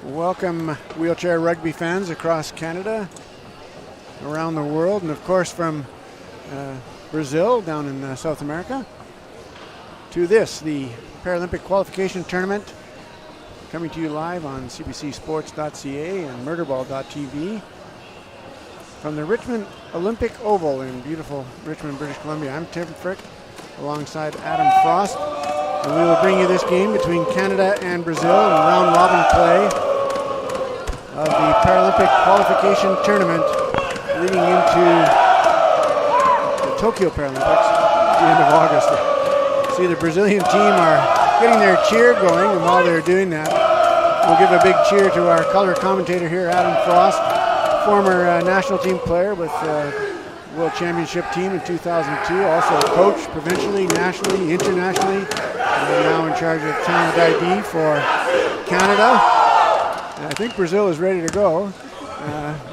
Welcome, wheelchair rugby fans across Canada, around the world, and of course from Brazil down in South America, to this, the Paralympic Qualification Tournament, coming to you live on cbcsports.ca and murderball.tv from the Richmond Olympic Oval in beautiful Richmond, British Columbia. I'm Tim Frick alongside Adam Frost, and we will bring you this game between Canada and Brazil in round robin play of the Paralympic Qualification Tournament leading into the Tokyo Paralympics at the end of August. See, the Brazilian team are getting their cheer going, and while they're doing that, we'll give a big cheer to our color commentator here, Adam Frost, former national team player with World Championship team in 2002, also a coach provincially, nationally, internationally, and now in charge of talent ID for Canada. I think Brazil is ready to go.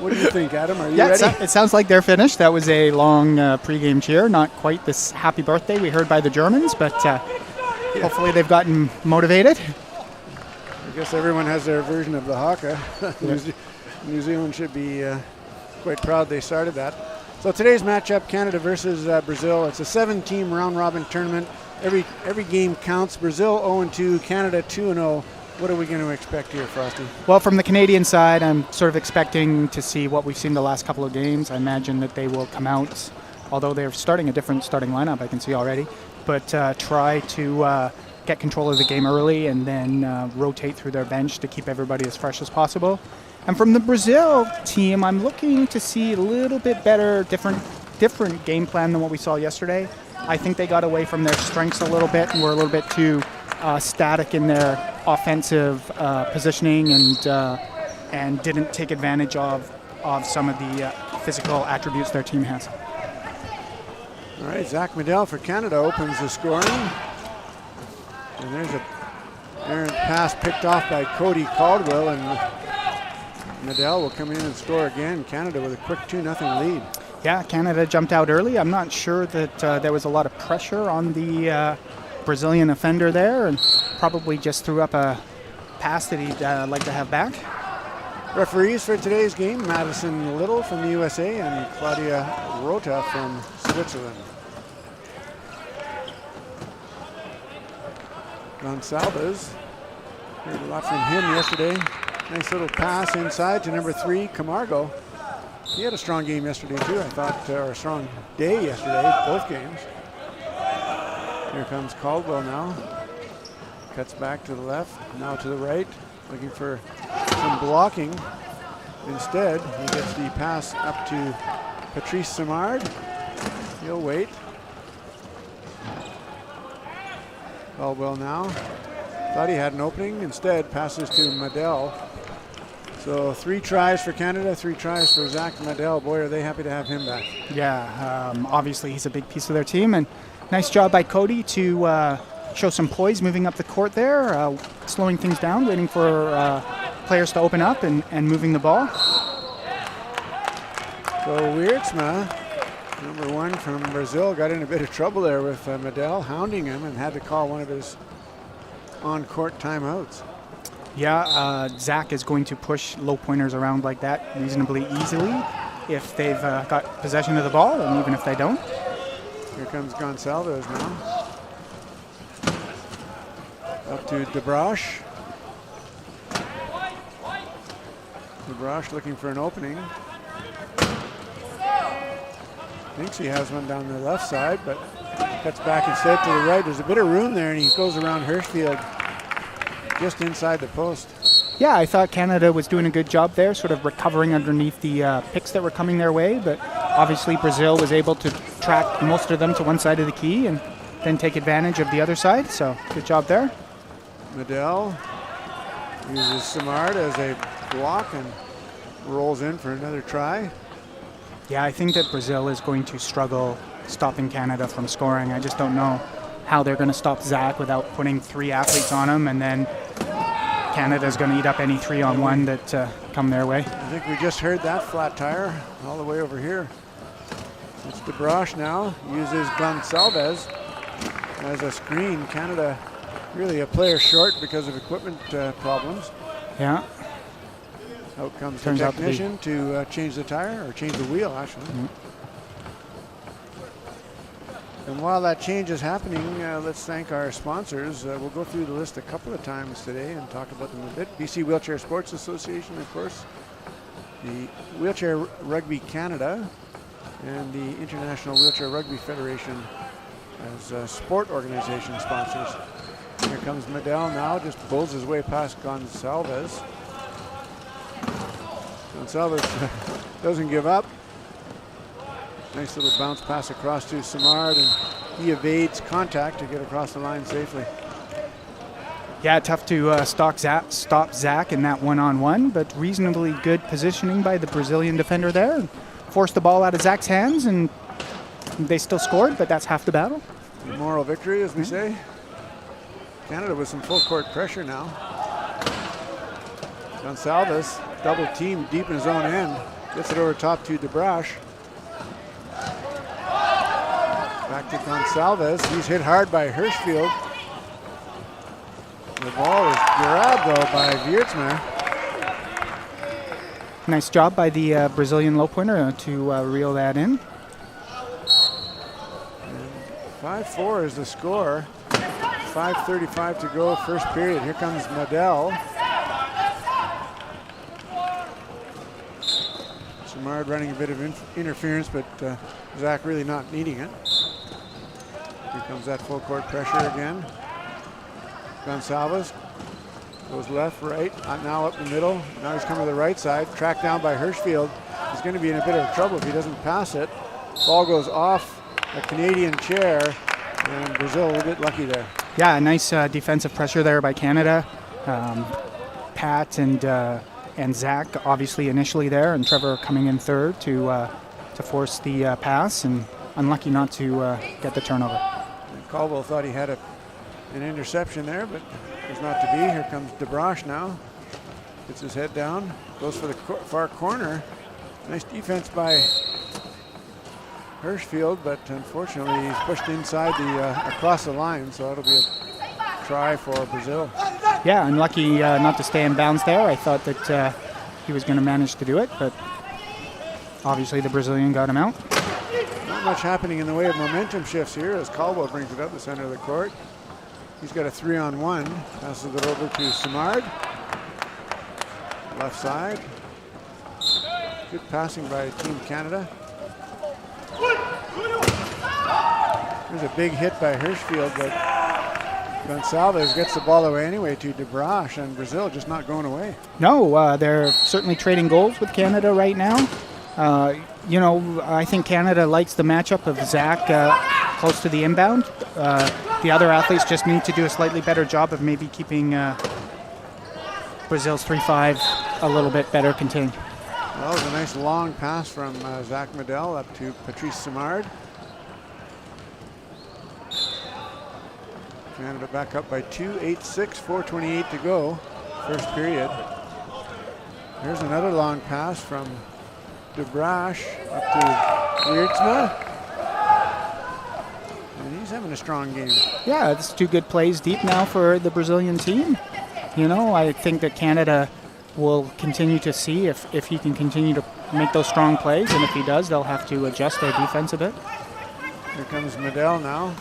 What do you think, Adam? Are you ready? It sounds like they're finished. That was a long pregame cheer. Not quite this happy birthday we heard by the Germans, but hopefully they've gotten motivated. I guess everyone has their version of the haka. New Zealand should be quite proud they started that. So today's matchup, Canada versus Brazil. It's a 7-team round-robin tournament. Every game counts. Brazil 0-2, Canada 2-0. What are we going to expect here, Frosty? Well, from the Canadian side, I'm sort of expecting to see what we've seen the last couple of games. I imagine that they will come out, although they're starting a different starting lineup, I can see already, but try to get control of the game early and then rotate through their bench to keep everybody as fresh as possible. And from the Brazil team, I'm looking to see a little bit better, different game plan than what we saw yesterday. I think they got away from their strengths a little bit and were a little bit too static in their offensive positioning and didn't take advantage of some of the physical attributes their team has. All right, Zach Medell for Canada opens the scoring. And there's a errant pass picked off by Cody Caldwell, and Medell will come in and score again. Canada with a quick 2-0 lead. Yeah, Canada jumped out early. I'm not sure that there was a lot of pressure on the Brazilian offender there, and probably just threw up a pass that he'd like to have back. Referees for today's game, Madison Little from the USA and Claudia Rota from Switzerland. Gonçalves, heard a lot from him yesterday. Nice little pass inside to number 3, Camargo. He had a strong game yesterday too, I thought, or a strong day yesterday, both games. Here comes Caldwell now. Cuts back to the left, now to the right, looking for some blocking. Instead, he gets the pass up to Patrice Simard. He'll wait. Caldwell now. Thought he had an opening. Instead, passes to Medell. So 3 tries for Canada, 3 tries for Zach Medell. Boy, are they happy to have him back. Yeah, obviously he's a big piece of their team, and nice job by Cody to show some poise moving up the court there, slowing things down, waiting for players to open up and moving the ball. So Wiertsma, number 1 from Brazil, got in a bit of trouble there with Medell hounding him and had to call one of his on-court timeouts. Yeah, Zach is going to push low pointers around like that reasonably easily if they've got possession of the ball, and even if they don't. Here comes Gonçalves now. Up to DeBrosh. DeBrosh looking for an opening. Thinks he has one down the left side, but cuts back instead to the right. There's a bit of room there, and he goes around Hirschfield just inside the post. Yeah, I thought Canada was doing a good job there, sort of recovering underneath the picks that were coming their way, but obviously Brazil was able to track most of them to one side of the key and then take advantage of the other side, so good job there. Medell uses Simard as a block and rolls in for another try. Yeah, I think that Brazil is going to struggle stopping Canada from scoring. I just don't know how they're going to stop Zach without putting 3 athletes on him, and then Canada's going to eat up any 3-on-1 that come their way. I think we just heard that flat tire all the way over here. It's DeBrosh now, uses Gonçalves as a screen. Canada really a player short because of equipment problems. Yeah. Out comes Turns the out to be- technician to change the tire, or change the wheel, actually. And while that change is happening, let's thank our sponsors. We'll go through the list a couple of times today and talk about them a bit. BC Wheelchair Sports Association, of course, the Wheelchair Rugby Canada, and the International Wheelchair Rugby Federation as sport organization sponsors. Here comes Medell now, just bowls his way past Gonsalves. Gonsalves doesn't give up. Nice little bounce pass across to Simard, and he evades contact to get across the line safely. Yeah, tough to stop Zach in that one-on-one, but reasonably good positioning by the Brazilian defender there. And forced the ball out of Zach's hands, and they still scored, but that's half the battle. A moral victory, as we say. Canada with some full court pressure now. Gonsalves, double team deep in his own end. Gets it over top to DeBrash. Back to Gonsalves. He's hit hard by Hirschfield. The ball is grabbed, though, by Wiertzma. Nice job by the Brazilian low pointer to reel that in. 5-4 is the score. 5:35 to go, first period. Here comes Medell. Simard running a bit of interference, but Zach really not needing it. Here comes that full court pressure again. Gonsalves goes left, right, now up the middle. Now he's coming to the right side, tracked down by Hirschfield. He's going to be in a bit of trouble if he doesn't pass it. Ball goes off a Canadian chair, and Brazil a bit lucky there. Yeah, nice defensive pressure there by Canada. Pat and Zach obviously initially there, and Trevor coming in third to force the pass, and unlucky not to get the turnover. And Caldwell thought he had an interception there, but it was not to be. Here comes DeBrash now. Gets his head down, goes for the far corner. Nice defense by Hirschfield, but unfortunately he's pushed inside across the line, so it'll be a try for Brazil. Yeah, unlucky not to stay in bounds there. I thought that he was going to manage to do it, but obviously the Brazilian got him out. Not much happening in the way of momentum shifts here as Caldwell brings it up the center of the court. He's got a 3-on-1, passes it over to Simard. Left side. Good passing by Team Canada. There's a big hit by Hirschfield, but Gonsalves gets the ball away anyway to DeBrash, and Brazil just not going away. No, they're certainly trading goals with Canada right now. I think Canada likes the matchup of Zach close to the inbound. The other athletes just need to do a slightly better job of maybe keeping Brazil's 3-5 a little bit better contained. Well, it was a nice long pass from Zach Medell up to Patrice Simard. Canada back up by 2, 8-6, 4:28 to go, first period. Here's another long pass from DeBrash up to Wiertzma. And he's having a strong game. Yeah, it's two good plays deep now for the Brazilian team. I think that Canada will continue to see if he can continue to make those strong plays, and if he does, they'll have to adjust their defense a bit. Here comes Medell now.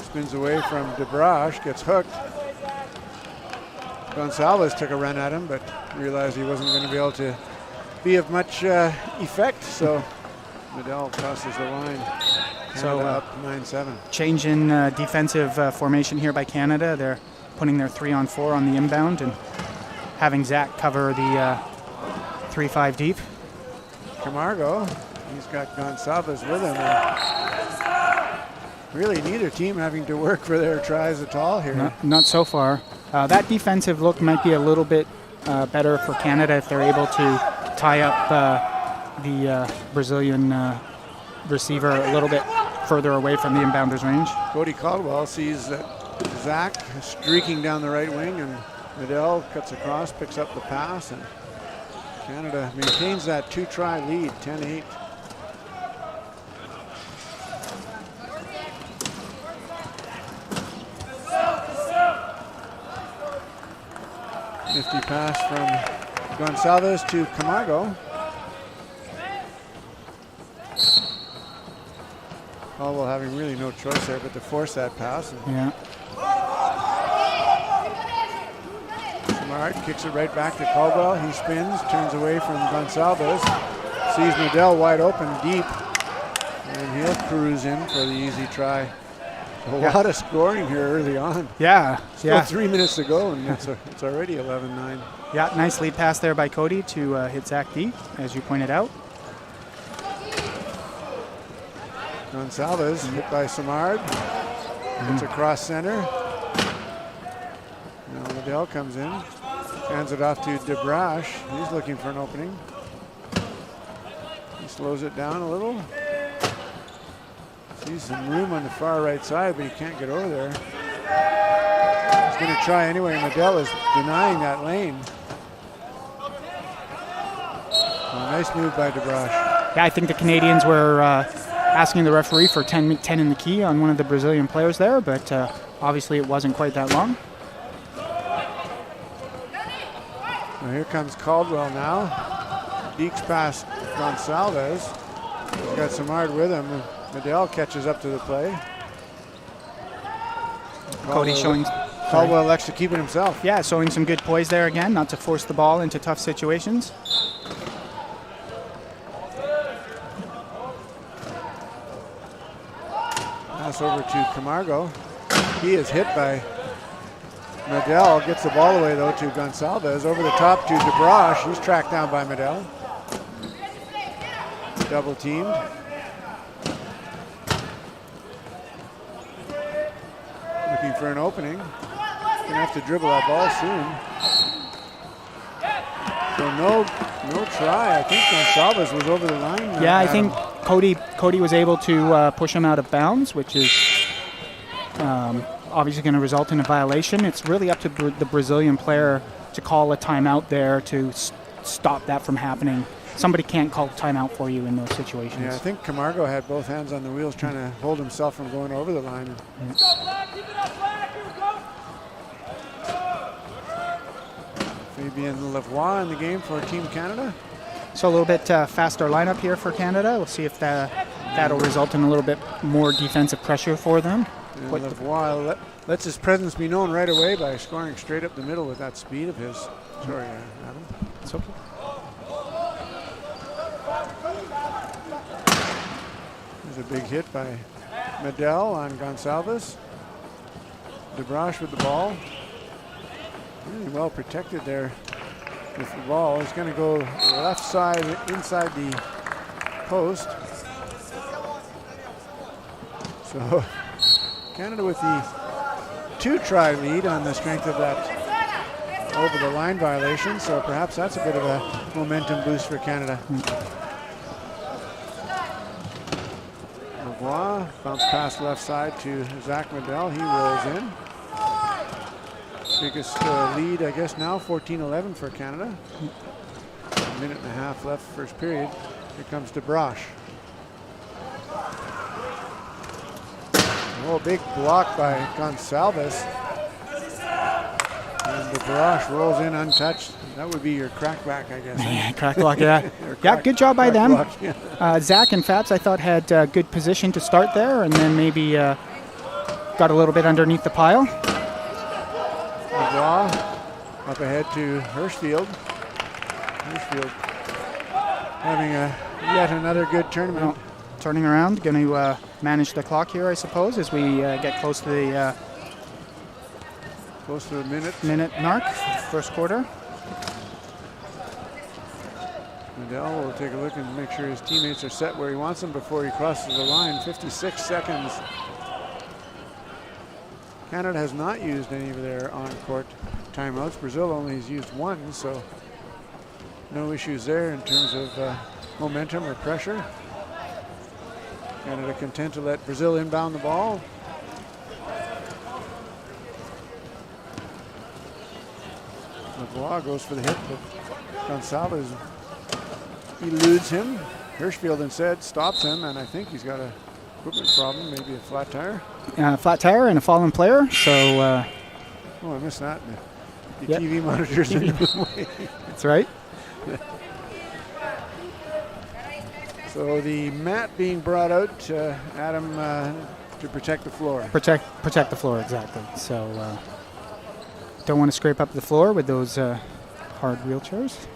Spins away from DeBrash, gets hooked. Gonsalves took a run at him, but realized he wasn't going to be able to be of much effect, so Medell crosses the line. So up 9-7. Change in defensive formation here by Canada. They're putting their 3-on-4 on the inbound and having Zach cover the 3-5 deep. Camargo, he's got Gonsalves with him. And really neither team having to work for their tries at all here. Not so far. That defensive look might be a little bit better for Canada if they're able to tie up the Brazilian receiver a little bit further away from the inbounder's range. Cody Caldwell sees Zach streaking down the right wing, and Medell cuts across, picks up the pass, and Canada maintains that 2-try lead, 10-8. Nifty pass from Gonsalves to Camargo. Caldwell having really no choice there but to force that pass. Yeah. Smart kicks it right back to Caldwell. He spins, turns away from Gonsalves, sees Medell wide open deep, and he'll cruise in for the easy try. A lot of scoring here early on. Yeah. Still 3 minutes to go, and it's already 11-9. Yeah, nice lead pass there by Cody to hit Zach D, as you pointed out. Gonsalves hit by Samard. It's across center. Now Medell comes in. Hands it off to DeBrash. He's looking for an opening. He slows it down a little. Sees some room on the far right side, but he can't get over there. He's going to try anyway. Medell is denying that lane. Nice move by DeBrash. Yeah, I think the Canadians were asking the referee for 10 in the key on one of the Brazilian players there, but obviously it wasn't quite that long. Well, here comes Caldwell now. Deeks past Gonsalves. He's got Samard with him. Medell catches up to the play. Cody showing... Caldwell elects to keep it himself. Yeah, showing some good poise there again, not to force the ball into tough situations. Pass over to Camargo. He is hit by Medell. Gets the ball away though to Gonsalves. Over the top to DeBrash. He's tracked down by Medell. Double teamed. Looking for an opening. Gonna have to dribble that ball soon. So no try. I think Gonsalves was over the line. Yeah, I think Cody was able to push him out of bounds, which is obviously going to result in a violation. It's really up to the Brazilian player to call a timeout there to stop that from happening. Somebody can't call timeout for you in those situations. Yeah, I think Camargo had both hands on the wheels trying to hold himself from going over the line. Fabian Lavoie in the game for Team Canada. So a little bit faster lineup here for Canada. We'll see if that'll result in a little bit more defensive pressure for them. And Lavoie lets his presence be known right away by scoring straight up the middle with that speed of his. Sorry, Adam. It's okay. There's a big hit by Medell on Gonsalves. DeBrash with the ball. Really well protected there with the ball. He's going to go left side inside the post. So Canada with the 2-try lead on the strength of that over the line violation. So perhaps that's a bit of a momentum boost for Canada. Lavoie bounce pass left side to Zach Medell. He rolls in. Biggest lead, I guess, now 14-11 for Canada. A minute and a half left first period. Here comes DeBrash. Oh, big block by Gonsalves. And DeBrash rolls in untouched. That would be your crackback, I guess. Yeah, crack block, yeah. Yeah, good job by them. Block, yeah. Zach and Fabs, I thought, had good position to start there, and then maybe got a little bit underneath the pile. Lavoie up ahead to Hirschfield. Hirschfield having yet another good tournament. Well, turning around, going to manage the clock here, I suppose, as we get close to the minute mark, first quarter. Medell will take a look and make sure his teammates are set where he wants them before he crosses the line. 56 seconds. Canada has not used any of their on-court timeouts. Brazil only has used one, so no issues there in terms of momentum or pressure. Canada content to let Brazil inbound the ball. Lavoie goes for the hit, but Gonsalves eludes him. Hirschfield instead stops him, and I think he's got a equipment problem, maybe a flat tire. Flat tire and a fallen player, so... oh, I missed that. The TV monitors in the way. That's right. So the mat being brought out, Adam, to protect the floor. Protect the floor, exactly. So don't want to scrape up the floor with those hard wheelchairs.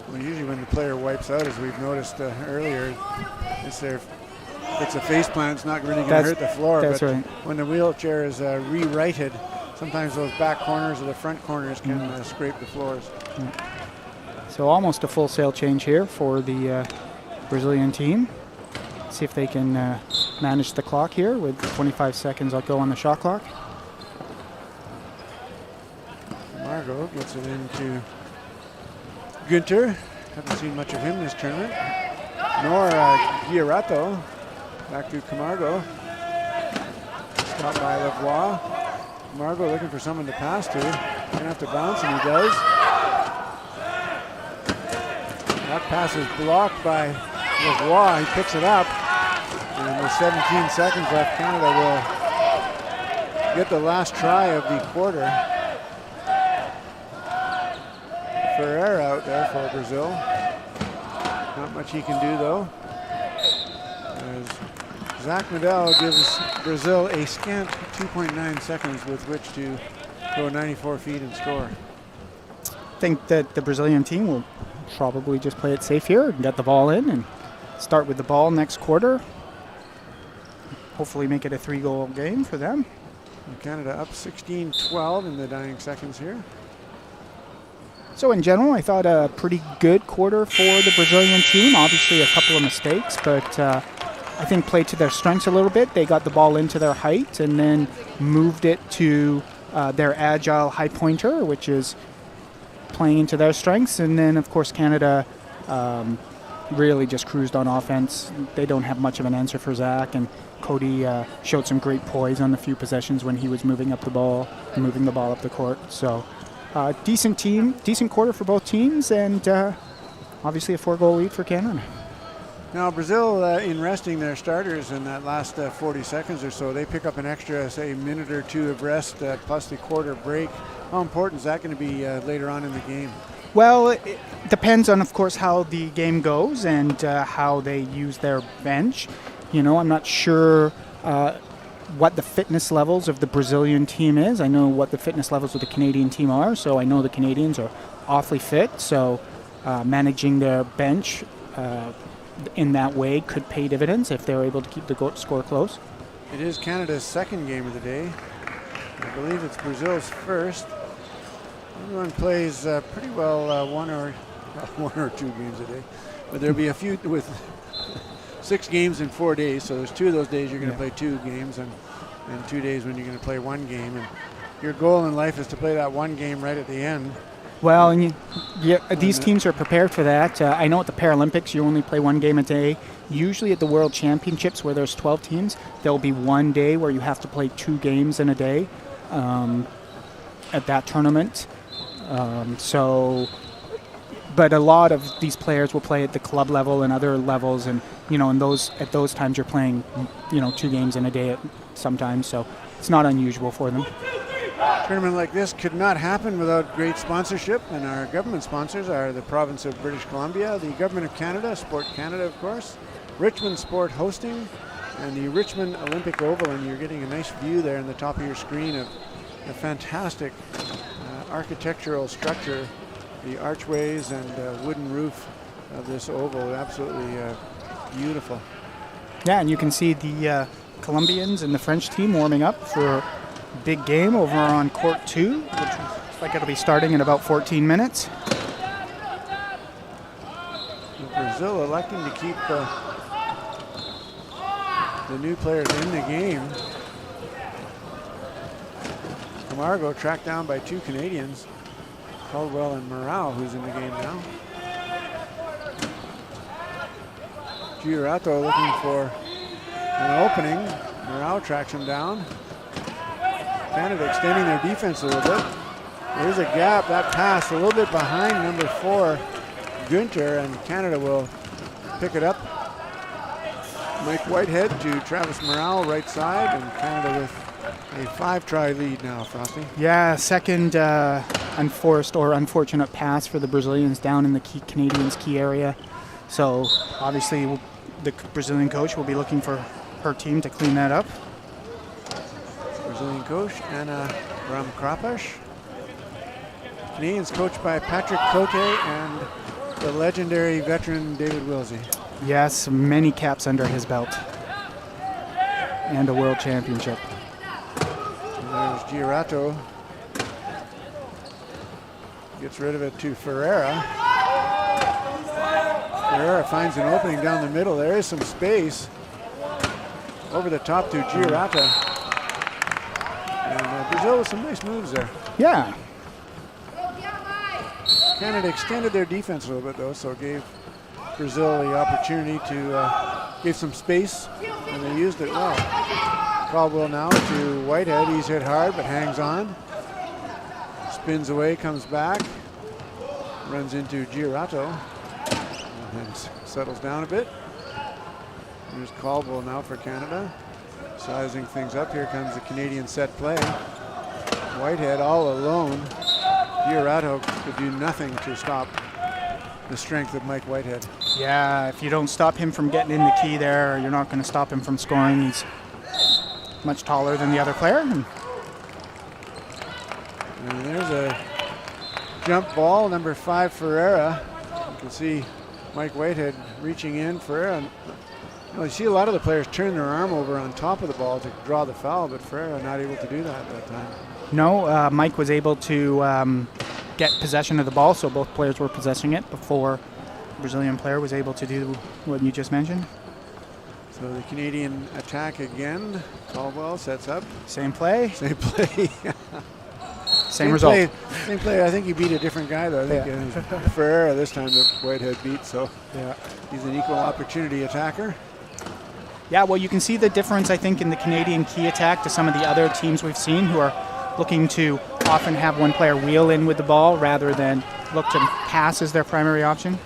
Well, usually when the player wipes out, as we've noticed earlier, it's a face plant. It's not really going to hurt the floor. That's but right. when the wheelchair is re-righted, sometimes those back corners or the front corners can scrape the floors. Yeah. So almost a full sail change here for the Brazilian team. See if they can manage the clock here with 25 seconds I'll go on the shot clock. Margot gets it into Günther. Haven't seen much of him this tournament. Nor Giarato. Back to Camargo. Stopped by Lavoie. Camargo looking for someone to pass to. Gonna have to bounce, and he does. That pass is blocked by Lavoie. He picks it up. And with 17 seconds left, Canada will get the last try of the quarter. Ferreira out there for Brazil. Not much he can do though. As Zach Medel gives Brazil a scant 2.9 seconds with which to go 94 feet and score. I think that the Brazilian team will probably just play it safe here and get the ball in and start with the ball next quarter. Hopefully make it a 3-goal game for them. And Canada up 16-12 in the dying seconds here. So in general, I thought a pretty good quarter for the Brazilian team. Obviously a couple of mistakes, but I think played to their strengths a little bit. They got the ball into their height and then moved it to their agile high pointer, which is playing into their strengths. And then, of course, Canada really just cruised on offense. They don't have much of an answer for Zach, and Cody showed some great poise on the few possessions when he was moving up the ball, moving the ball up the court. So decent quarter for both teams, and obviously a 4-goal lead for Canada. Now Brazil, in resting their starters in that last 40 seconds or so, they pick up an extra, say, minute or two of rest plus the quarter break. How important is that going to be later on in the game? Well, it depends on, of course, how the game goes and how they use their bench. You know, I'm not sure what the fitness levels of the Brazilian team is. I know what the fitness levels of the Canadian team are, so I know the Canadians are awfully fit. So managing their bench in that way could pay dividends if they're able to keep the score close. It is Canada's second game of the day. I believe it's Brazil's first. Everyone plays pretty well one or two games a day, but there'll be a few with 6 games in 4 days. So there's 2 of those days you're going to play 2 games, and 2 days when you're going to play 1 game. And your goal in life is to play that 1 game right at the end. Well, and these teams are prepared for that. I know at the Paralympics you only play 1 game a day. Usually at the World Championships, where there's 12 teams, there'll be 1 day where you have to play 2 games in a day at that tournament. But a lot of these players will play at the club level and other levels, and at those times you're playing 2 games in a day sometimes, so it's not unusual for them. A tournament like this could not happen without great sponsorship, and our government sponsors are the province of British Columbia, the government of Canada, Sport Canada of course, Richmond Sport Hosting, and the Richmond Olympic Oval. And you're getting a nice view there in the top of your screen of a fantastic architectural structure, the archways and wooden roof of this oval. Absolutely beautiful. Yeah, and you can see the Colombians and the French team warming up for a big game over on court 2, which looks like it'll be starting in about 14 minutes. Brazil electing to keep the new players in the game. Camargo tracked down by 2 Canadians, Caldwell and Morale, who's in the game now. Giarato looking for an opening. Morale tracks him down. Canada extending their defense a little bit. There's a gap. That pass a little bit behind number 4, Günther, and Canada will pick it up. Mike Whitehead to Travis Morale, right side, and Canada with a 5-try lead now, Frosty. Yeah, second unforced or unfortunate pass for the Brazilians down in the Canadians' key area. So obviously the Brazilian coach will be looking for her team to clean that up. Brazilian coach Ana Ramkrapash. Canadians coached by Patrick Cote and the legendary veteran David Wilsey. Yes, many caps under his belt. And a world championship. And there's Girato. Gets rid of it to Ferreira. Ferreira finds an opening down the middle. There is some space. Over the top to Girato. And Brazil with some nice moves there. Yeah. Canada extended their defense a little bit though, so gave Brazil the opportunity to give some space, and they used it well. Caldwell now to Whitehead. He's hit hard but hangs on. Spins away, comes back, runs into Girato, and settles down a bit. There's Caldwell now for Canada, sizing things up. Here comes the Canadian set play. Whitehead all alone. Girato could do nothing to stop the strength of Mike Whitehead. Yeah, if you don't stop him from getting in the key there, you're not going to stop him from scoring. He's much taller than the other player. And there's a jump ball, number 5, Ferreira. You can see Mike Whitehead reaching in. Ferreira, you see a lot of the players turn their arm over on top of the ball to draw the foul, but Ferreira not able to do that at that time. No, Mike was able to get possession of the ball, so both players were possessing it before the Brazilian player was able to do what you just mentioned. So the Canadian attack again. Caldwell sets up. Same play. Same play. Same result. Same play. I think he beat a different guy though. I think Ferreira this time that Whitehead beat, so yeah, he's an equal opportunity attacker. Yeah, well, you can see the difference, I think, in the Canadian key attack to some of the other teams we've seen who are looking to often have one player wheel in with the ball rather than look to pass as their primary option.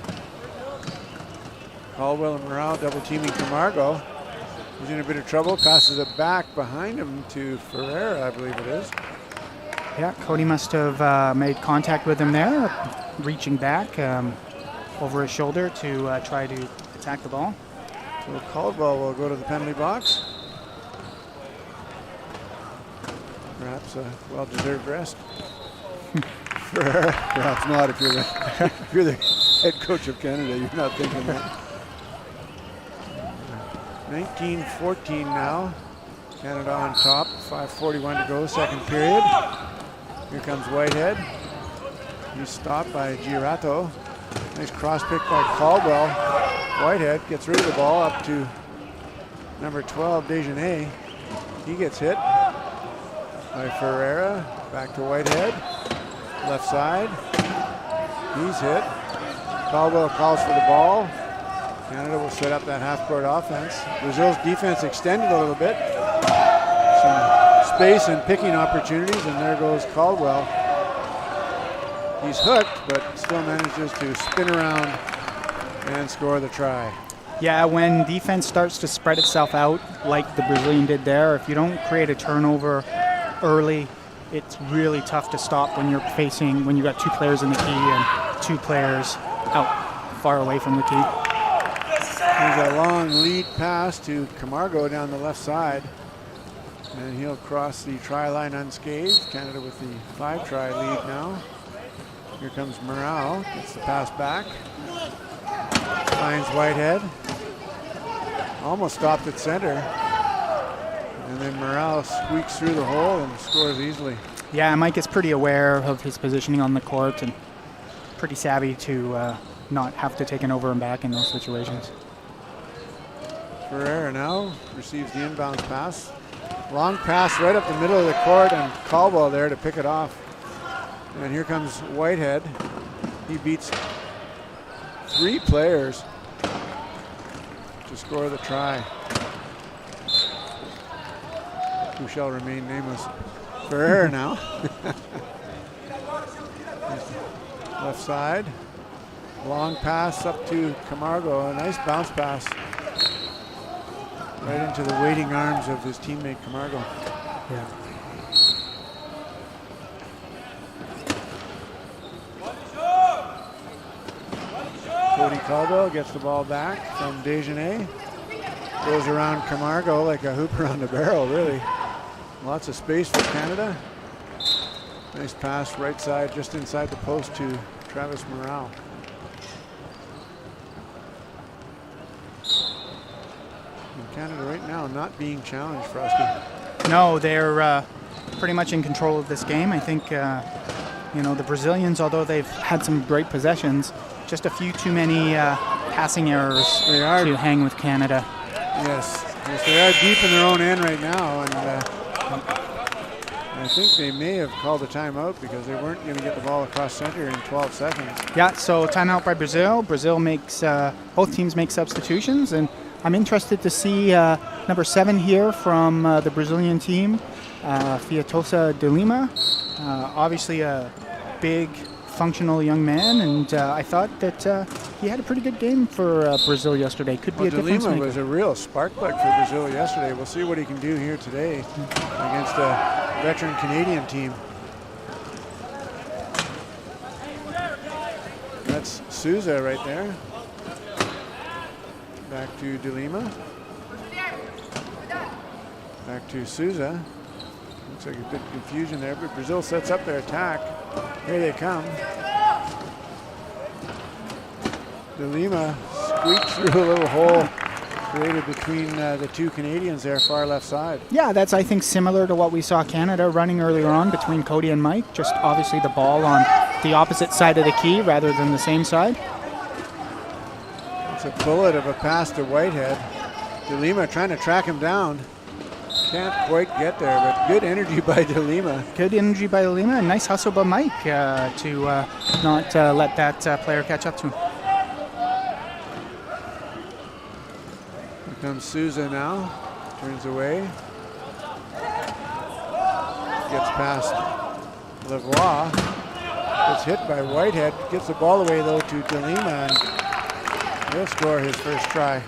Caldwell and Morale double teaming Camargo. He's in a bit of trouble, passes it back behind him to Ferreira, I believe it is. Yeah, Cody must have made contact with him there, reaching back over his shoulder to try to attack the ball. So Caldwell will go to the penalty box. Perhaps a well-deserved rest. Perhaps not if you're the head coach of Canada. You're not thinking that. 19-14 now. Canada on top. 5:41 to go, second period. Here comes Whitehead. He's stopped by Girato. Nice cross pick by Caldwell. Whitehead gets rid of the ball up to number 12, Desjardins. He gets hit by Ferreira. Back to Whitehead. Left side. He's hit. Caldwell calls for the ball. Canada will set up that half-court offense. Brazil's defense extended a little bit. Some space and picking opportunities, and there goes Caldwell. He's hooked, but still manages to spin around and score the try. Yeah, when defense starts to spread itself out like the Brazilian did there, if you don't create a turnover early, it's really tough to stop when you've got two players in the key and two players out far away from the key. There's a long lead pass to Camargo down the left side, and he'll cross the try line unscathed. Canada with the 5-try lead now. Here comes Morale, gets the pass back. Finds Whitehead. Almost stopped at center. And then Morale squeaks through the hole and scores easily. Yeah, Mike is pretty aware of his positioning on the court and pretty savvy to not have to take an over and back in those situations. Ferreira now receives the inbound pass. Long pass right up the middle of the court, and Caldwell there to pick it off. And here comes Whitehead. He beats 3 players to score the try, who shall remain nameless. Ferreira now. Left side. Long pass up to Camargo. A nice bounce pass right into the waiting arms of his teammate Camargo. Yeah. Cody Caldwell gets the ball back from Desjardins. Goes around Camargo like a hoop around a barrel, really. Lots of space for Canada. Nice pass right side, just inside the post to Travis Morale. And Canada right now not being challenged, Frosty. No, they're pretty much in control of this game. I think, the Brazilians, although they've had some great possessions, just a few too many passing errors to hang with Canada. Yes, they are deep in their own end right now, and I think they may have called a timeout because they weren't going to get the ball across center in 12 seconds. Yeah, so timeout by Brazil. Brazil makes, both teams make substitutions, and I'm interested to see number 7 here from the Brazilian team, Fiatosa de Lima. Obviously a big, functional young man, and I thought that he had a pretty good game for Brazil yesterday. Could be a difference maker. De Lima was a real spark plug for Brazil yesterday. We'll see what he can do here today against a veteran Canadian team. That's Souza right there. Back to De Lima. Back to Souza. Looks like a bit of confusion there, but Brazil sets up their attack. Here they come. De Lima squeaked through a little hole created between the two Canadians there, far left side. Yeah, that's, I think, similar to what we saw Canada running earlier on between Cody and Mike. Just obviously the ball on the opposite side of the key rather than the same side. It's a bullet of a pass to Whitehead. De Lima trying to track him down. Can't quite get there, but good energy by De Lima. Good energy by De Lima, and nice hustle by Mike to not let that player catch up to him. Here comes Souza now. Turns away. Gets past Lavoie. Gets hit by Whitehead. Gets the ball away, though, to De Lima, and he'll score his first try.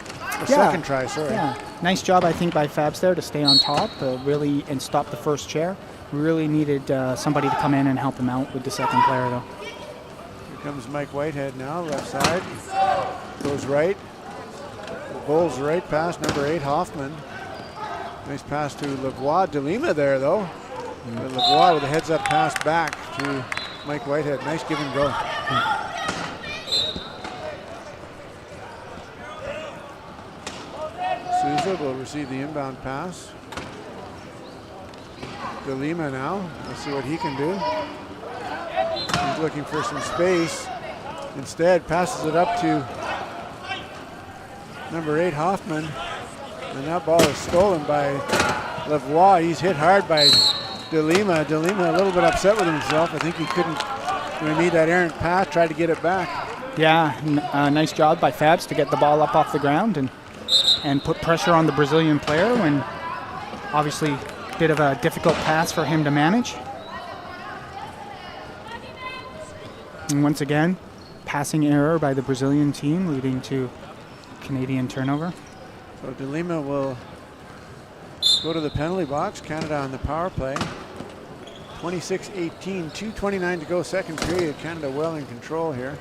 Second try, sorry. Yeah. Nice job, I think, by Fabs there to stay on top, really, and stop the first chair. Really needed somebody to come in and help him out with the second player, though. Here comes Mike Whitehead now, left side. Goes right. The Bulls right pass, number 8, Hoffman. Nice pass to Lavoie. De Lima there, though. And Lavoie with a heads-up pass back to Mike Whitehead. Nice give and go. Souza will receive the inbound pass. De Lima now. Let's see what he can do. He's looking for some space. Instead, passes it up to number 8, Hoffman. And that ball is stolen by Lavoie. He's hit hard by De Lima. De Lima a little bit upset with himself. I think he couldn't, when he made that errant pass, try to get it back. Yeah, nice job by Fabs to get the ball up off the ground and put pressure on the Brazilian player when obviously a bit of a difficult pass for him to manage. And once again, passing error by the Brazilian team leading to Canadian turnover. So De Lima will go to the penalty box. Canada on the power play. 26-18, 2:29 to go, second period. Canada well in control here.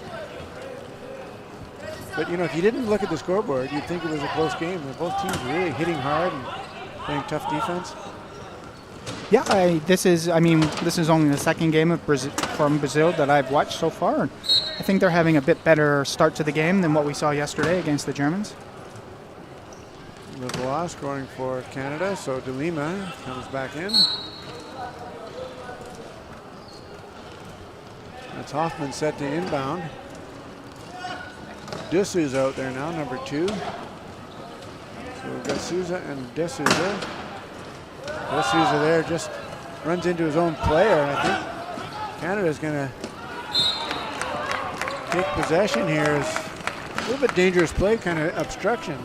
But, if you didn't look at the scoreboard, you'd think it was a close game. Both teams really hitting hard and playing tough defense. Yeah, this is only the second game of from Brazil that I've watched so far. And I think they're having a bit better start to the game than what we saw yesterday against the Germans. Lavoie scoring for Canada, so De Lima comes back in. That's Hoffman set to inbound. De Souza out there now, number 2. So we've got Souza and De Souza. De Souza there just runs into his own player. I think Canada's going to take possession here. It's a little bit dangerous play, kind of obstruction.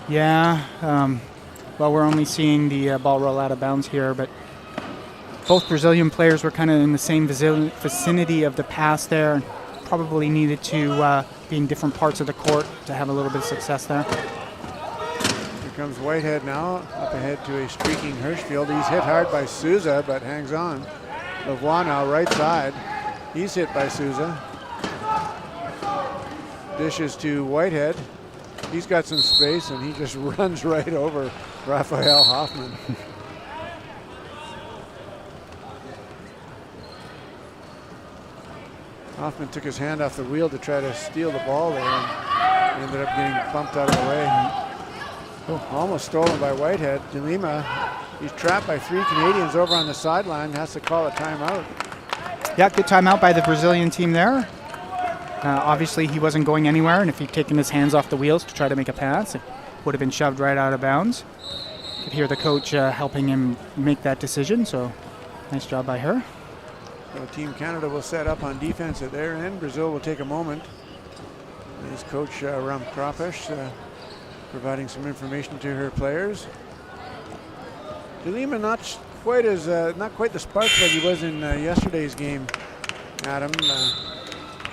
Yeah, well, we're only seeing the ball roll out of bounds here, but both Brazilian players were kind of in the same vicinity of the pass there, and probably needed to be in different parts of the court to have a little bit of success there. Here comes Whitehead now, up ahead to a streaking Hirschfield. He's hit hard by Souza, but hangs on. Lavoie now right side. He's hit by Souza. Dishes to Whitehead. He's got some space, and he just runs right over Raphael Hoffman. Hoffman took his hand off the wheel to try to steal the ball there, and ended up getting bumped out of the way. Oh, almost stolen by Whitehead. De Lima, he's trapped by 3 Canadians over on the sideline, has to call a timeout. Yeah, good timeout by the Brazilian team there. Obviously, he wasn't going anywhere, and if he'd taken his hands off the wheels to try to make a pass, it would have been shoved right out of bounds. Could hear the coach helping him make that decision, so nice job by her. So Team Canada will set up on defense at their end. Brazil will take a moment. His coach, Ram Krapish, providing some information to her players. De Lima not quite the spark that he was in yesterday's game, Adam.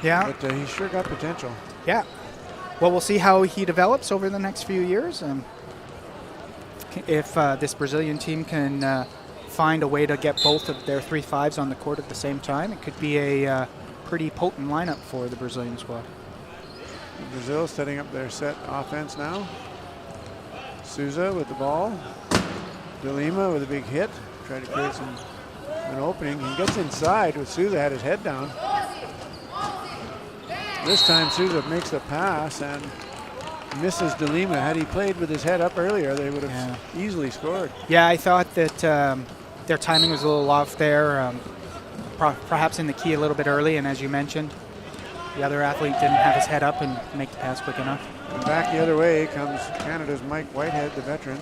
Yeah. But he's sure got potential. Yeah. Well, we'll see how he develops over the next few years. If this Brazilian team can find a way to get both of their 3-5s on the court at the same time, it could be a pretty potent lineup for the Brazilian squad. Brazil setting up their set offense now. Souza with the ball. De Lima with a big hit. Trying to create an opening. He gets inside with Souza, had his head down. This time Souza makes the pass and misses De Lima. Had he played with his head up earlier, they would have easily scored. Yeah, I thought that their timing was a little off there, perhaps in the key a little bit early, and as you mentioned, the other athlete didn't have his head up and make the pass quick enough. And back the other way comes Canada's Mike Whitehead, the veteran.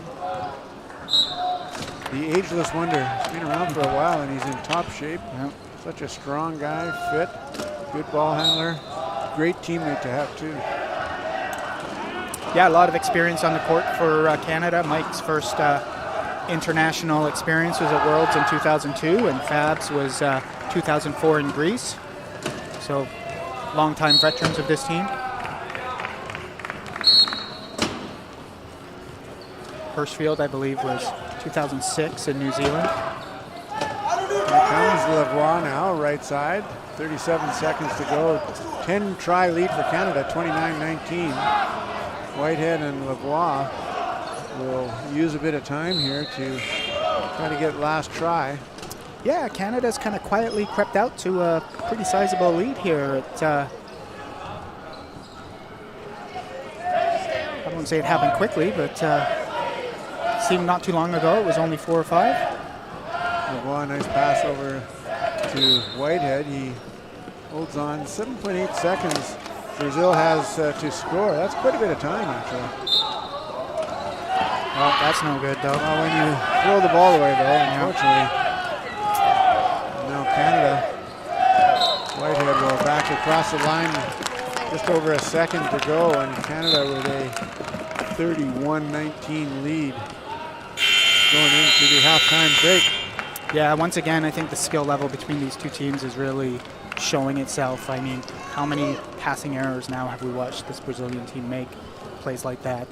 The ageless wonder. He's been around for a while and he's in top shape. Yep. Such a strong guy, fit, good ball handler. Great teammate to have too. Yeah, a lot of experience on the court for Canada. Mike's first international experience was at Worlds in 2002, and Fab's was 2004 in Greece. So, longtime veterans of this team. Hirschfield, I believe, was 2006 in New Zealand. Here comes Lavoie now, right side. 37 seconds to go. 10-try lead for Canada, 29-19. Whitehead and Lavoie will use a bit of time here to try to get last try. Yeah, Canada's kind of quietly crept out to a pretty sizable lead here. I won't say it happened quickly, but seemed not too long ago. It was only 4 or 5. Lavoie, nice pass over to Whitehead. He holds on 7.8 seconds. Brazil has to score. That's quite a bit of time, actually. Well, that's no good, though. Well, when you throw the ball away, though, unfortunately. Now Canada. Whitehead will back across the line. Just over a second to go, and Canada with a 31-19 lead going into the halftime break. Yeah, once again, I think the skill level between these two teams is really showing itself. I mean, how many passing errors now have we watched this Brazilian team make? Plays like that,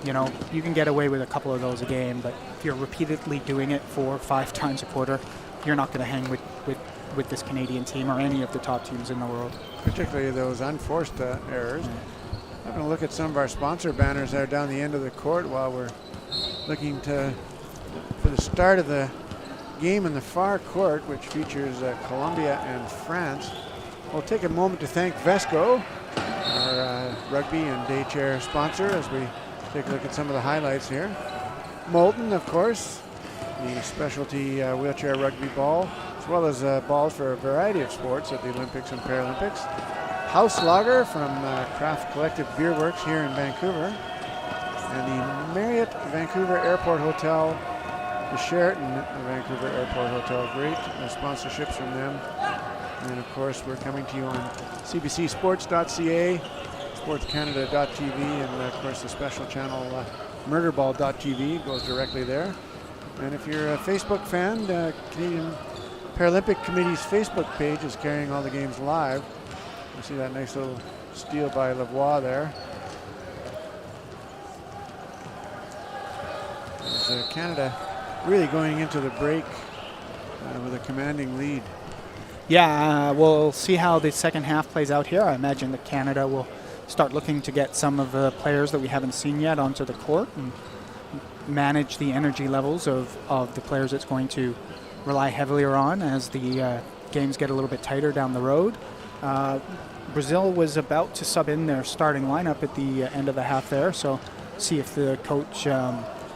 you know, you can get away with a couple of those a game, but if you're repeatedly doing it 4 or 5 times a quarter, you're not going to hang with this Canadian team or any of the top teams in the world. Particularly those unforced errors. I'm going to look at some of our sponsor banners there down the end of the court while we're looking for the start of the game in the far court, which features Colombia and France. We'll take a moment to thank Vesco, our rugby and day chair sponsor, as we take a look at some of the highlights here. Molten, of course, the specialty wheelchair rugby ball, as well as balls for a variety of sports at the Olympics and Paralympics. House Lager from Craft Collective Beer Works here in Vancouver. And the Marriott Vancouver Airport Hotel, the Sheraton Vancouver Airport Hotel. Great sponsorships from them. And of course, we're coming to you on cbcsports.ca, sportscanada.tv, and of course the special channel murderball.tv goes directly there. And if you're a Facebook fan, Canadian Paralympic Committee's Facebook page is carrying all the games live. You see that nice little steal by Lavoie there. As Canada really going into the break with a commanding lead. Yeah, we'll see how the second half plays out here. I imagine that Canada will start looking to get some of the players that we haven't seen yet onto the court and manage the energy levels of the players it's going to rely heavier on as the games get a little bit tighter down the road. Brazil was about to sub in their starting lineup at the end of the half there, so see if the coach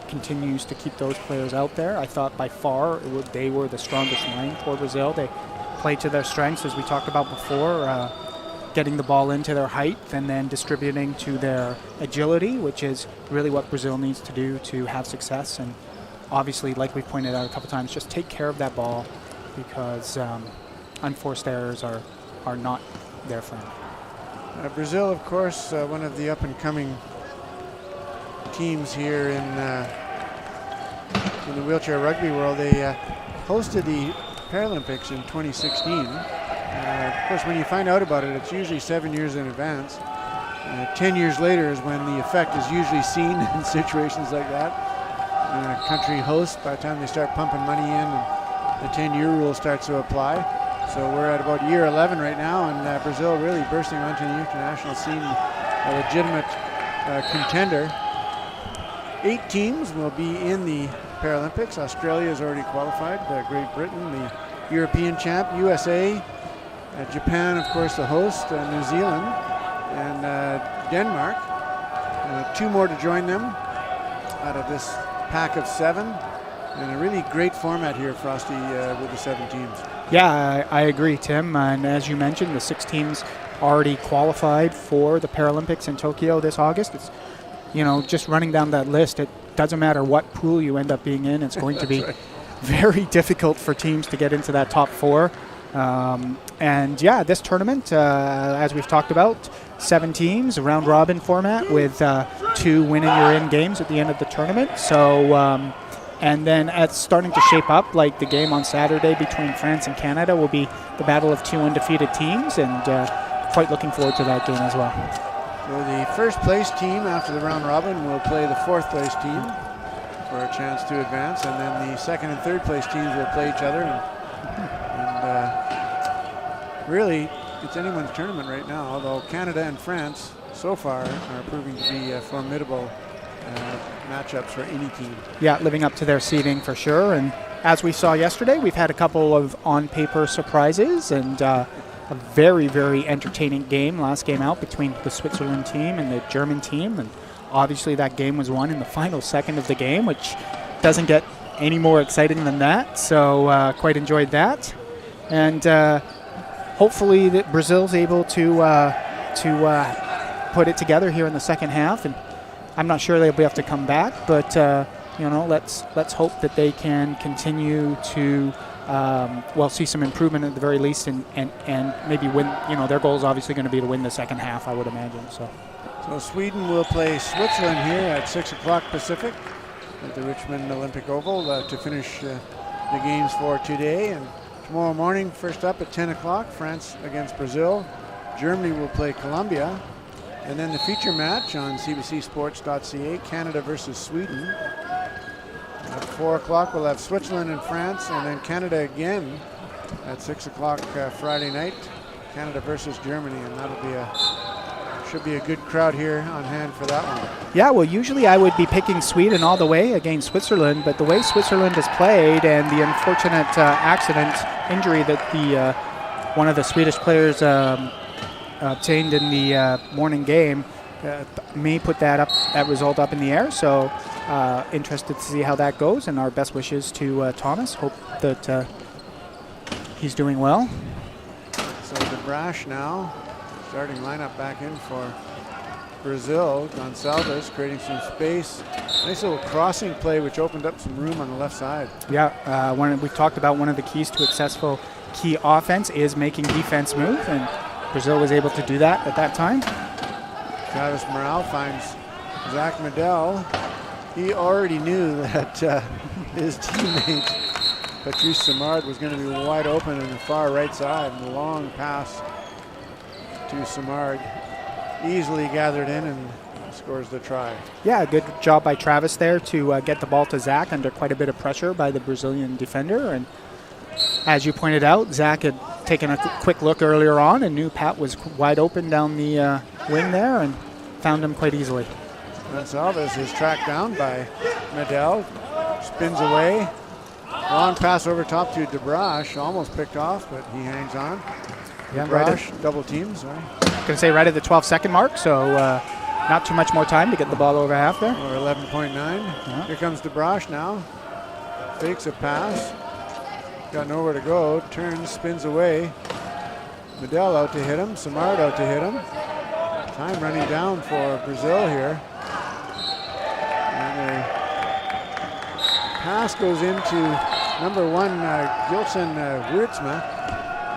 continues to keep those players out there. I thought by far they were the strongest line for Brazil. They played to their strengths, as we talked about before, getting the ball into their height and then distributing to their agility, which is really what Brazil needs to do to have success. And obviously, like we pointed out a couple times, just take care of that ball, because unforced errors are not their friend. Brazil, of course, one of the up-and-coming teams here in the wheelchair rugby world. They hosted the Paralympics in 2016. Of course, when you find out about it, it's usually 7 years in advance. 10 years later is when the effect is usually seen in situations like that. A country host, by the time they start pumping money in, and the 10-year rule starts to apply. So we're at about year 11 right now, and Brazil really bursting onto the international scene, a legitimate contender. 8 teams will be in the Paralympics. Australia has already qualified, Great Britain, the European champ, USA, Japan, of course, the host, New Zealand, and Denmark. 2 more to join them out of this pack of 7. And a really great format here, Frosty, with the 7 teams. Yeah, I agree, Tim. And as you mentioned, the 6 teams already qualified for the Paralympics in Tokyo this August. It's, just running down that list, it doesn't matter what pool you end up being in. It's going to be very difficult for teams to get into that top 4. And yeah, this tournament, as we've talked about, 7 teams, a round robin format with 2 win-and-you're-in games at the end of the tournament. So, and then it's starting to shape up, like the game on Saturday between France and Canada will be the battle of 2 undefeated teams, and quite looking forward to that game as well. So the first place team after the round robin will play the 4th place team for a chance to advance, and then the 2nd and 3rd place teams will play each other. And really, it's anyone's tournament right now, although Canada and France so far are proving to be formidable matchups for any team. Yeah, living up to their seeding for sure. And as we saw yesterday, we've had a couple of on-paper surprises, and a very, very entertaining game, last game out, between the Switzerland team and the German team. And obviously that game was won in the final second of the game, which doesn't get any more exciting than that. So quite enjoyed that. And hopefully that Brazil's able to put it together here in the second half. And I'm not sure they'll be able to come back, but let's hope that they can continue to see some improvement at the very least, and maybe win. Their goal is obviously going to be to win the second half, I would imagine. So Sweden will play Switzerland here at 6 o'clock Pacific at the Richmond Olympic Oval to finish the games for today. And tomorrow morning, first up at 10 o'clock, France against Brazil. Germany will play Colombia. And then the feature match on cbcsports.ca, Canada versus Sweden. At 4 o'clock, we'll have Switzerland and France, and then Canada again at 6 o'clock Friday night, Canada versus Germany, and should be a good crowd here on hand for that one. Yeah, well, usually I would be picking Sweden all the way against Switzerland, but the way Switzerland has played and the unfortunate injury that one of the Swedish players obtained in the morning game may put that result up in the air. So interested to see how that goes, and our best wishes to Thomas. Hope that he's doing well. So the Brash now starting lineup back in for Brazil. Gonçalves creating some space. Nice little crossing play which opened up some room on the left side. Yeah, we talked about one of the keys to successful key offense is making defense move, and Brazil was able to do that at that time. Travis Morale finds Zach Medell. He already knew that his teammate Patrice Simard was going to be wide open in the far right side, and the long pass to Simard easily gathered in and scores the try. Yeah, good job by Travis there to get the ball to Zach under quite a bit of pressure by the Brazilian defender. And as you pointed out, Zach had taken a quick look earlier on and knew Pat was wide open down the wing there and found him quite easily. Gonsalves is tracked down by Medel. Spins away. Long pass over top to DeBrosh. Almost picked off, but he hangs on. Yeah, DeBrosh, double team, sorry. Going to say right at the 12-second mark, so not too much more time to get the ball over half there. Or 11.9. Yeah. Here comes DeBrosh now. Fakes a pass. Got nowhere to go. Turns, spins away. Medel out to hit him. Simard out to hit him. Time running down for Brazil here. And a pass goes into number 1, Gilson Wiertzma.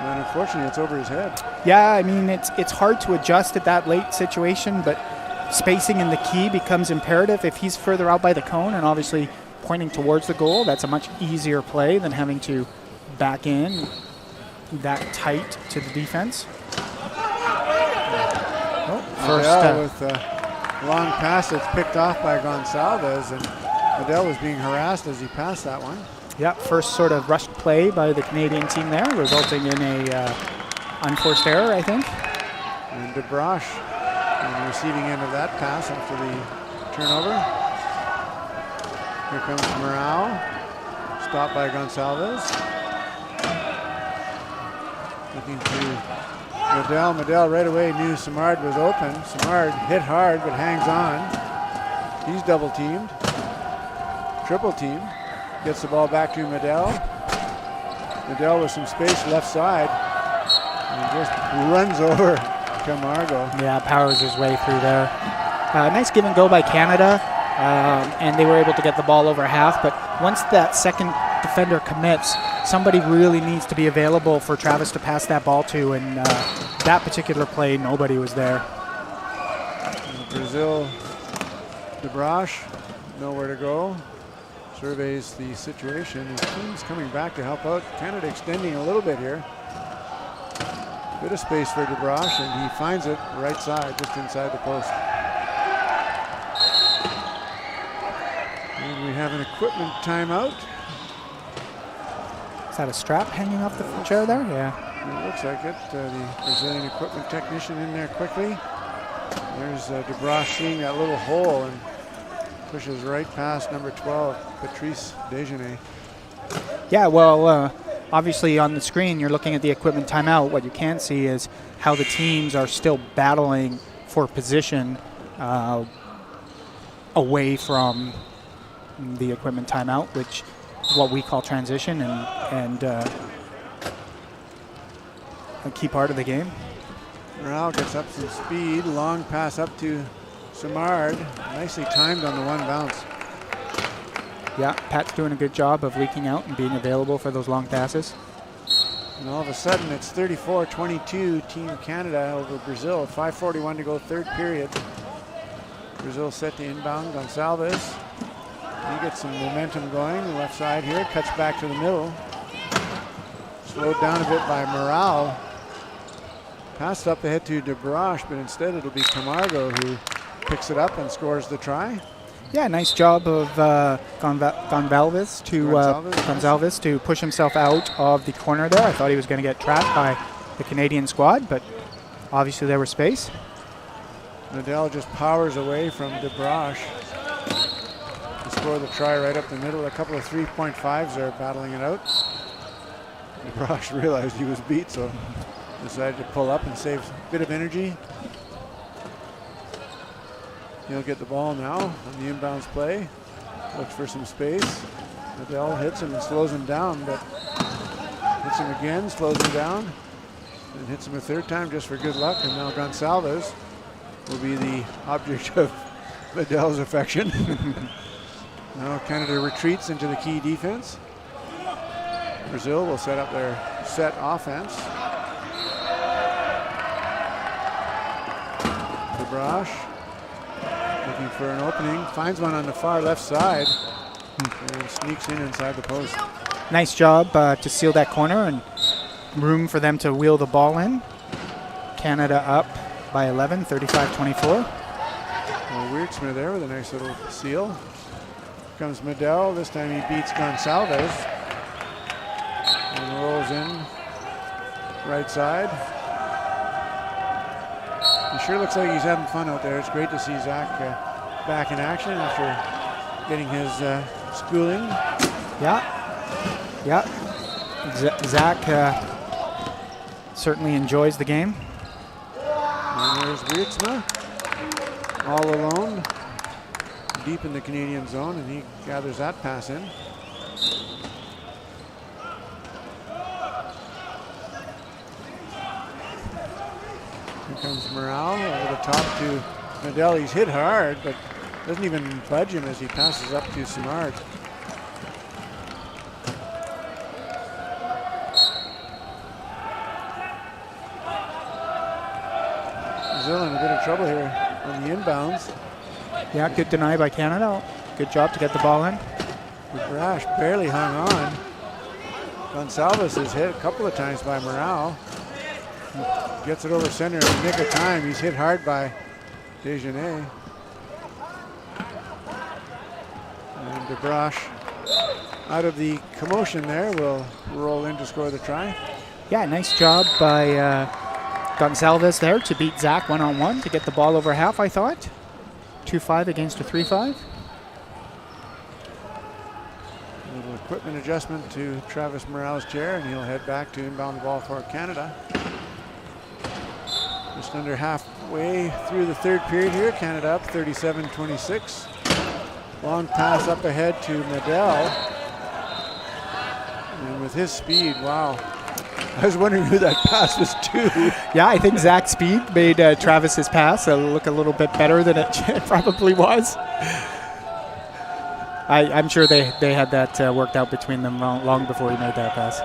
And unfortunately, it's over his head. Yeah, I mean, it's hard to adjust at that late situation, but spacing in the key becomes imperative. If he's further out by the cone and obviously pointing towards the goal, that's a much easier play than having to back in that tight to the defense. With a long pass that's picked off by Gonsalves, and Medel was being harassed as he passed that one. Yeah, first sort of rushed play by the Canadian team there, resulting in a unforced error, I think. And DeBrosh on the receiving end of that pass after the turnover. Here comes Morale, stopped by Gonsalves. Looking to Medel. Medel right away knew Simard was open. Simard hit hard but hangs on. He's double teamed. Triple teamed. Gets the ball back to Medel. Medel with some space left side. And just runs over Camargo. Yeah, powers his way through there. Nice give and go by Canada. And they were able to get the ball over half. But once that second defender commits, somebody really needs to be available for Travis to pass that ball to. And that particular play, nobody was there. And Brazil, DeBrosh, nowhere to go. Surveys the situation. His team's coming back to help out. Canada extending a little bit here. Bit of space for DeBrosh, and he finds it right side, just inside the post. And we have an equipment timeout. Is that a strap hanging off the chair there? Yeah. It looks like it. The Brazilian equipment technician in there quickly. There's DeBrosh seeing that little hole and pushes right past number 12, Patrice Desjardins. Yeah, well, obviously on the screen you're looking at the equipment timeout. What you can't see is how the teams are still battling for position away from the equipment timeout, which is what we call transition and a key part of the game. Morale gets up some speed, long pass up to Simard, nicely timed on the one bounce. Yeah, Pat's doing a good job of leaking out and being available for those long passes. And all of a sudden it's 34-22 Team Canada over Brazil. 5:41 to go, third period. Brazil set to inbound. Gonsalves. He gets some momentum going. The left side here, cuts back to the middle. Slowed down a bit by Morale. Passed up ahead to DeBrosh, but instead it'll be Camargo who picks it up and scores the try. Yeah, nice job of Gonsalves to push himself out of the corner there. I thought he was going to get trapped by the Canadian squad, but obviously there was space. Medel just powers away from DeBrosh to score the try right up the middle. A couple of 3.5s are battling it out. DeBrosh realized he was beat, so decided to pull up and save a bit of energy. He'll get the ball now on the inbounds play. Looks for some space. Medel hits him and slows him down, but hits him again, slows him down, and hits him a third time just for good luck. And now Gonsalves will be the object of Medel's affection. Now Canada retreats into the key defense. Brazil will set up their set offense. DeBrosh looking for an opening, finds one on the far left side and sneaks in inside the post. Nice job to seal that corner and room for them to wheel the ball in. Canada up by 11, 35-24. Well, Wiertzma there with a nice little seal. Comes Medel, this time he beats Gonsalves and rolls in right side. He sure looks like he's having fun out there. It's great to see Zach back in action after getting his schooling. Yeah. Zach certainly enjoys the game. And there's Wiertsma, all alone, deep in the Canadian zone, and he gathers that pass in. Here comes Morale over the top to Medell. He's hit hard, but doesn't even budge him as he passes up to Simard. Brazil in a bit of trouble here on the inbounds. Yeah, good deny by Canada. Good job to get the ball in. Brash barely hung on. Gonsalves is hit a couple of times by Morale. Gets it over center in the nick of time. He's hit hard by Desjardins. And DeBrosh, out of the commotion there, will roll in to score the try. Yeah, nice job by Gonsalves there to beat Zach one-on-one to get the ball over half, I thought. 2-5 against a 3-5. A little equipment adjustment to Travis Morale's chair, and he'll head back to inbound the ball for Canada. Just under halfway through the third period here. Canada up 37-26. Long pass up ahead to Medell. And with his speed, wow. I was wondering who that pass was to. Yeah, I think Zach's speed made Travis's pass look a little bit better than it probably was. I'm sure they had that worked out between them long before he made that pass.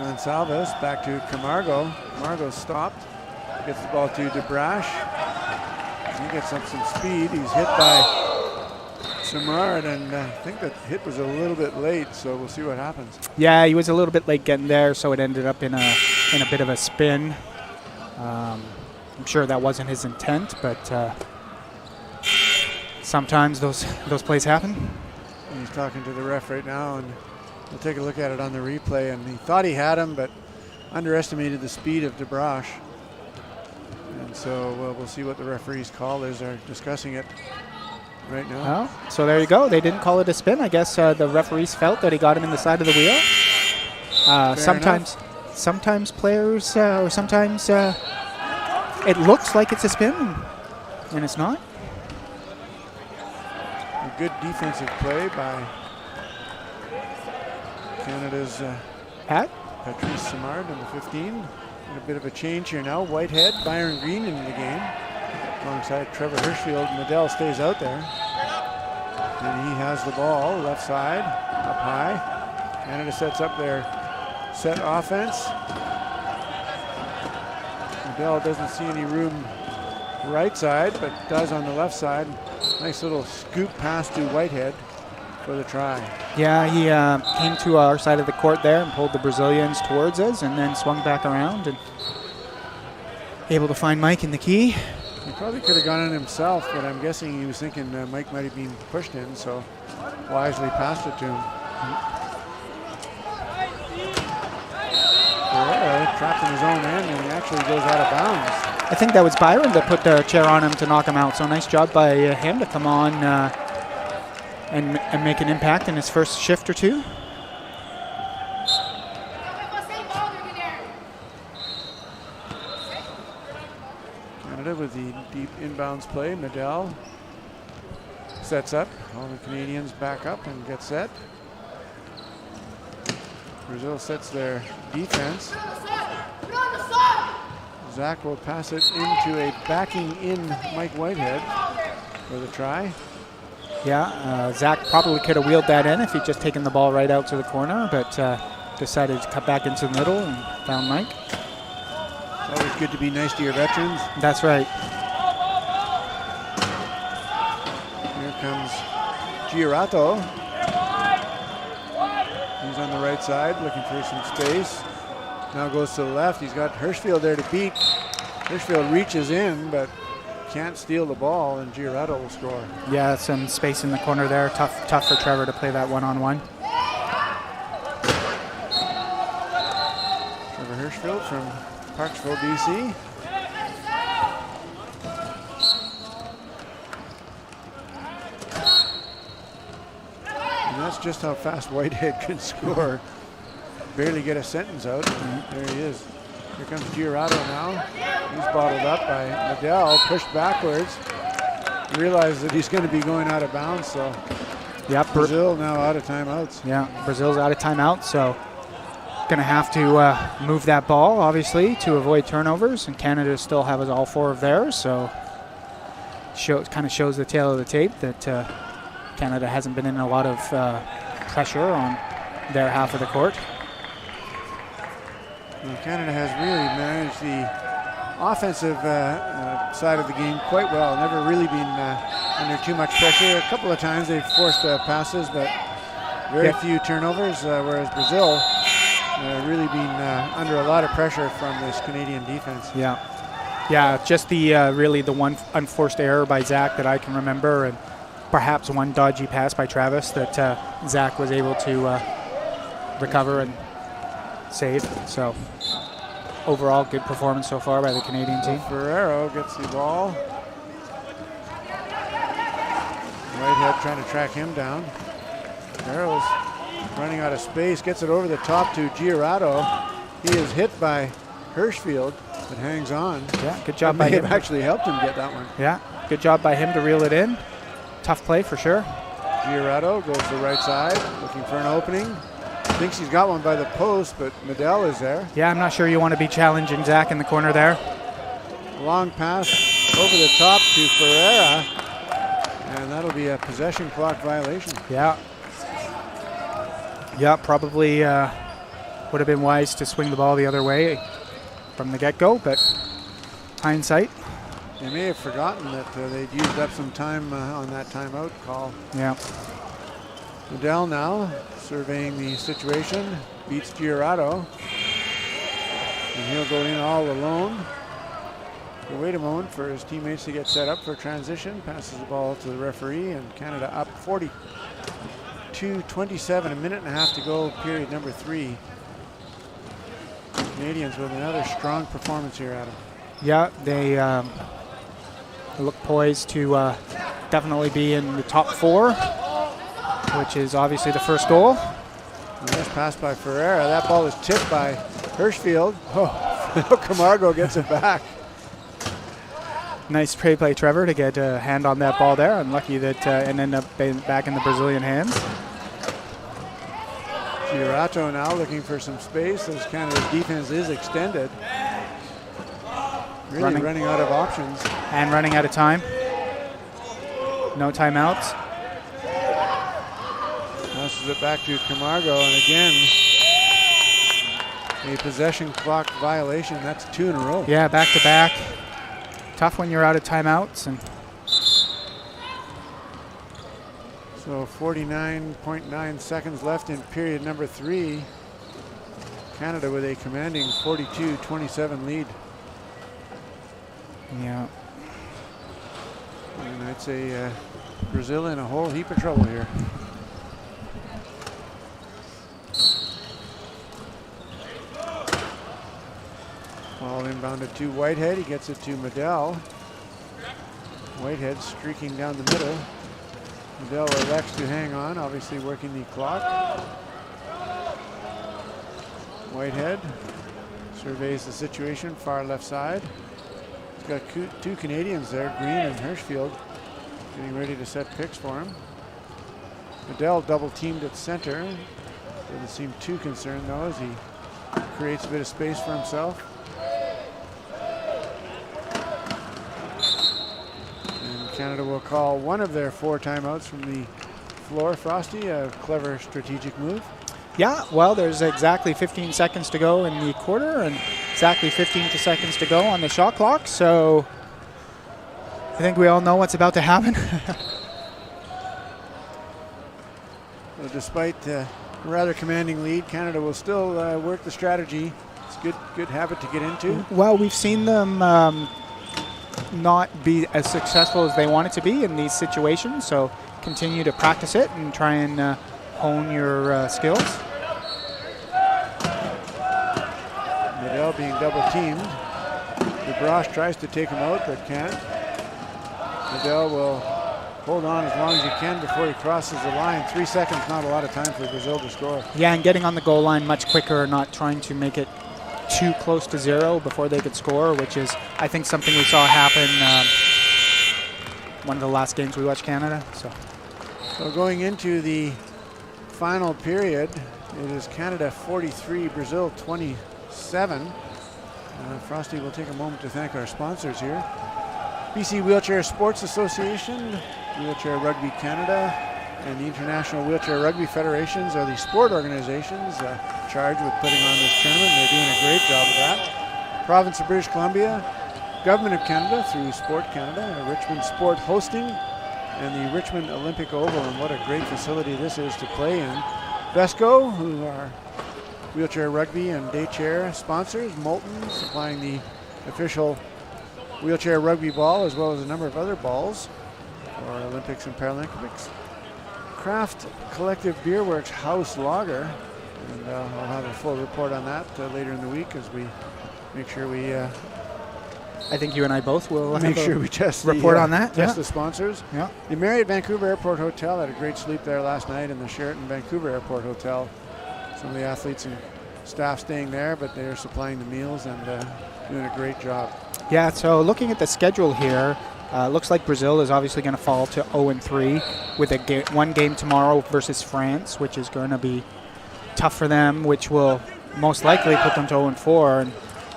Gonsalves back to Camargo. Camargo stopped. Gets the ball to DeBrash. He gets up some speed. He's hit by Simard, and I think that hit was a little bit late, so we'll see what happens. Yeah, he was a little bit late getting there, so it ended up in a bit of a spin. I'm sure that wasn't his intent, but sometimes those plays happen. And he's talking to the ref right now, and we'll take a look at it on the replay. And he thought he had him, but underestimated the speed of DeBrosh. And so we'll see what the referee's call is. They're discussing it right now. Well, so there you go. They didn't call it a spin. I guess the referees felt that he got him in the side of the wheel. Sometimes players, or sometimes it looks like it's a spin, and it's not. A good defensive play by Canada's Patrice Simard, number 15. And a bit of a change here now. Whitehead, Byron Green into the game alongside Trevor Hirschfield. Medell stays out there. And he has the ball left side, up high. Canada sets up their set offense. Medell doesn't see any room right side, but does on the left side. Nice little scoop pass to Whitehead for the try. Yeah, he came to our side of the court there and pulled the Brazilians towards us and then swung back around and able to find Mike in the key. He probably could have gone in himself, but I'm guessing he was thinking Mike might have been pushed in, so wisely passed it to him. Trapped in his own end, and he actually goes out of bounds. I think that was Byron that put the chair on him to knock him out, so nice job by him to come on and make an impact in his first shift or two. Canada with the deep inbounds play. Medell sets up. All the Canadians back up and get set. Brazil sets their defense. Zach will pass it into a backing in Mike Whitehead for the try. Yeah, Zach probably could have wheeled that in if he'd just taken the ball right out to the corner, but decided to cut back into the middle and found Mike. It's always good to be nice to your veterans. That's right. Here comes Gierato. He's on the right side looking for some space. Now goes to the left. He's got Hirschfield there to beat. Hirschfield reaches in, but can't steal the ball, and Gierato will score. Yeah, some space in the corner there. Tough for Trevor to play that one-on-one. Trevor Hirschfield from Parksville, BC. just how fast Whitehead can score. Barely get a sentence out. There he is. Here comes Giroto now. He's bottled up by Medell, pushed backwards. Realizes that he's going to be going out of bounds, so Brazil now out of timeouts. Yeah, Brazil's out of timeout, so going to have to move that ball, obviously, to avoid turnovers, and Canada still has all 4 of theirs, so kind of shows the tail of the tape that Canada hasn't been in a lot of pressure on their half of the court. Well, Canada has really managed the offensive side of the game quite well. Never really been under too much pressure. A couple of times they've forced passes, but very few turnovers, whereas Brazil really been under a lot of pressure from this Canadian defense. Yeah, just the really the one unforced error by Zach that I can remember, and perhaps one dodgy pass by Travis that Zach was able to recover and save. So overall, good performance so far by the Canadian team. Ferrero gets the ball. Whitehead trying to track him down. Ferrero's running out of space, gets it over the top to Giroto. He is hit by Hirschfield, but hangs on. Yeah, good job by him. Actually helped him get that one. Yeah, good job by him to reel it in. Tough play for sure. Giroto goes to the right side, looking for an opening. Thinks he's got one by the post, but Medell is there. Yeah, I'm not sure you want to be challenging Zach in the corner there. Long pass over the top to Ferreira, and that'll be a possession clock violation. Yeah, probably would have been wise to swing the ball the other way from the get-go, but hindsight. They may have forgotten that they'd used up some time on that timeout call. Yeah. Medell now surveying the situation, beats Giroto, and he'll go in all alone. He'll wait a moment for his teammates to get set up for transition, passes the ball to the referee, and Canada up 42-27, a minute and a half to go, period number 3. Canadians with another strong performance here, Adam. Yeah, they look poised to definitely be in the top 4, which is obviously the first goal. Nice pass by Ferreira. That ball is tipped by Hirschfield. Oh, Camargo gets it back. Nice trade play, Trevor, to get a hand on that ball there. Unlucky that it ended up back in the Brazilian hands. Giroto now looking for some space as Canada's defense is extended. Really running out of options. And running out of time. No timeouts. Passes it back to Camargo, and again, a possession clock violation. That's 2 in a row. Yeah, back to back. Tough when you're out of timeouts. And so 49.9 seconds left in period number 3. Canada with a commanding 42-27 lead. Yeah. And I'd say Brazil in a whole heap of trouble here. Ball inbounded to Whitehead. He gets it to Medell. Whitehead streaking down the middle. Medell elects to hang on, obviously working the clock. Whitehead surveys the situation, far left side. He's got 2 Canadians there, Green and Hirschfield, getting ready to set picks for him. Medell double teamed at center. Doesn't seem too concerned though, as he creates a bit of space for himself. Canada will call one of their 4 timeouts from the floor. Frosty, a clever strategic move. Yeah, well, there's exactly 15 seconds to go in the quarter and exactly 15 seconds to go on the shot clock. So I think we all know what's about to happen. So despite a rather commanding lead, Canada will still work the strategy. It's a good habit to get into. Well, we've seen them not be as successful as they want it to be in these situations, so continue to practice it and try and hone your skills. Medell being double teamed. DeBrosh tries to take him out but can't. Medell will hold on as long as he can before he crosses the line. 3 seconds, not a lot of time for Brazil to score. Yeah, and getting on the goal line much quicker, not trying to make it too close to zero before they could score, which is, I think, something we saw happen one of the last games we watched Canada. So going into the final period, it is Canada 43, Brazil 27. Frosty will take a moment to thank our sponsors here. BC Wheelchair Sports Association, Wheelchair Rugby Canada, and the International Wheelchair Rugby Federations are the sport organizations charged with putting on this tournament. They're doing a great job of that. Province of British Columbia, Government of Canada through Sport Canada, Richmond Sport hosting, and the Richmond Olympic Oval, and what a great facility this is to play in. Vesco, who are wheelchair rugby and day chair sponsors. Moulton supplying the official wheelchair rugby ball as well as a number of other balls for Olympics and Paralympics. Craft Collective Beer Works House Lager, and I'll have a full report on that later in the week as we make sure we I think you and I both will make sure we test report on that. Test the sponsors. Yeah. The Marriott Vancouver Airport Hotel had a great sleep there last night in the Sheraton Vancouver Airport Hotel. Some of the athletes and staff staying there, but they're supplying the meals and doing a great job. Yeah, so looking at the schedule here, looks like Brazil is obviously going to fall to 0-3 with one game tomorrow versus France, which is going to be tough for them, which will most likely put them to 0-4. And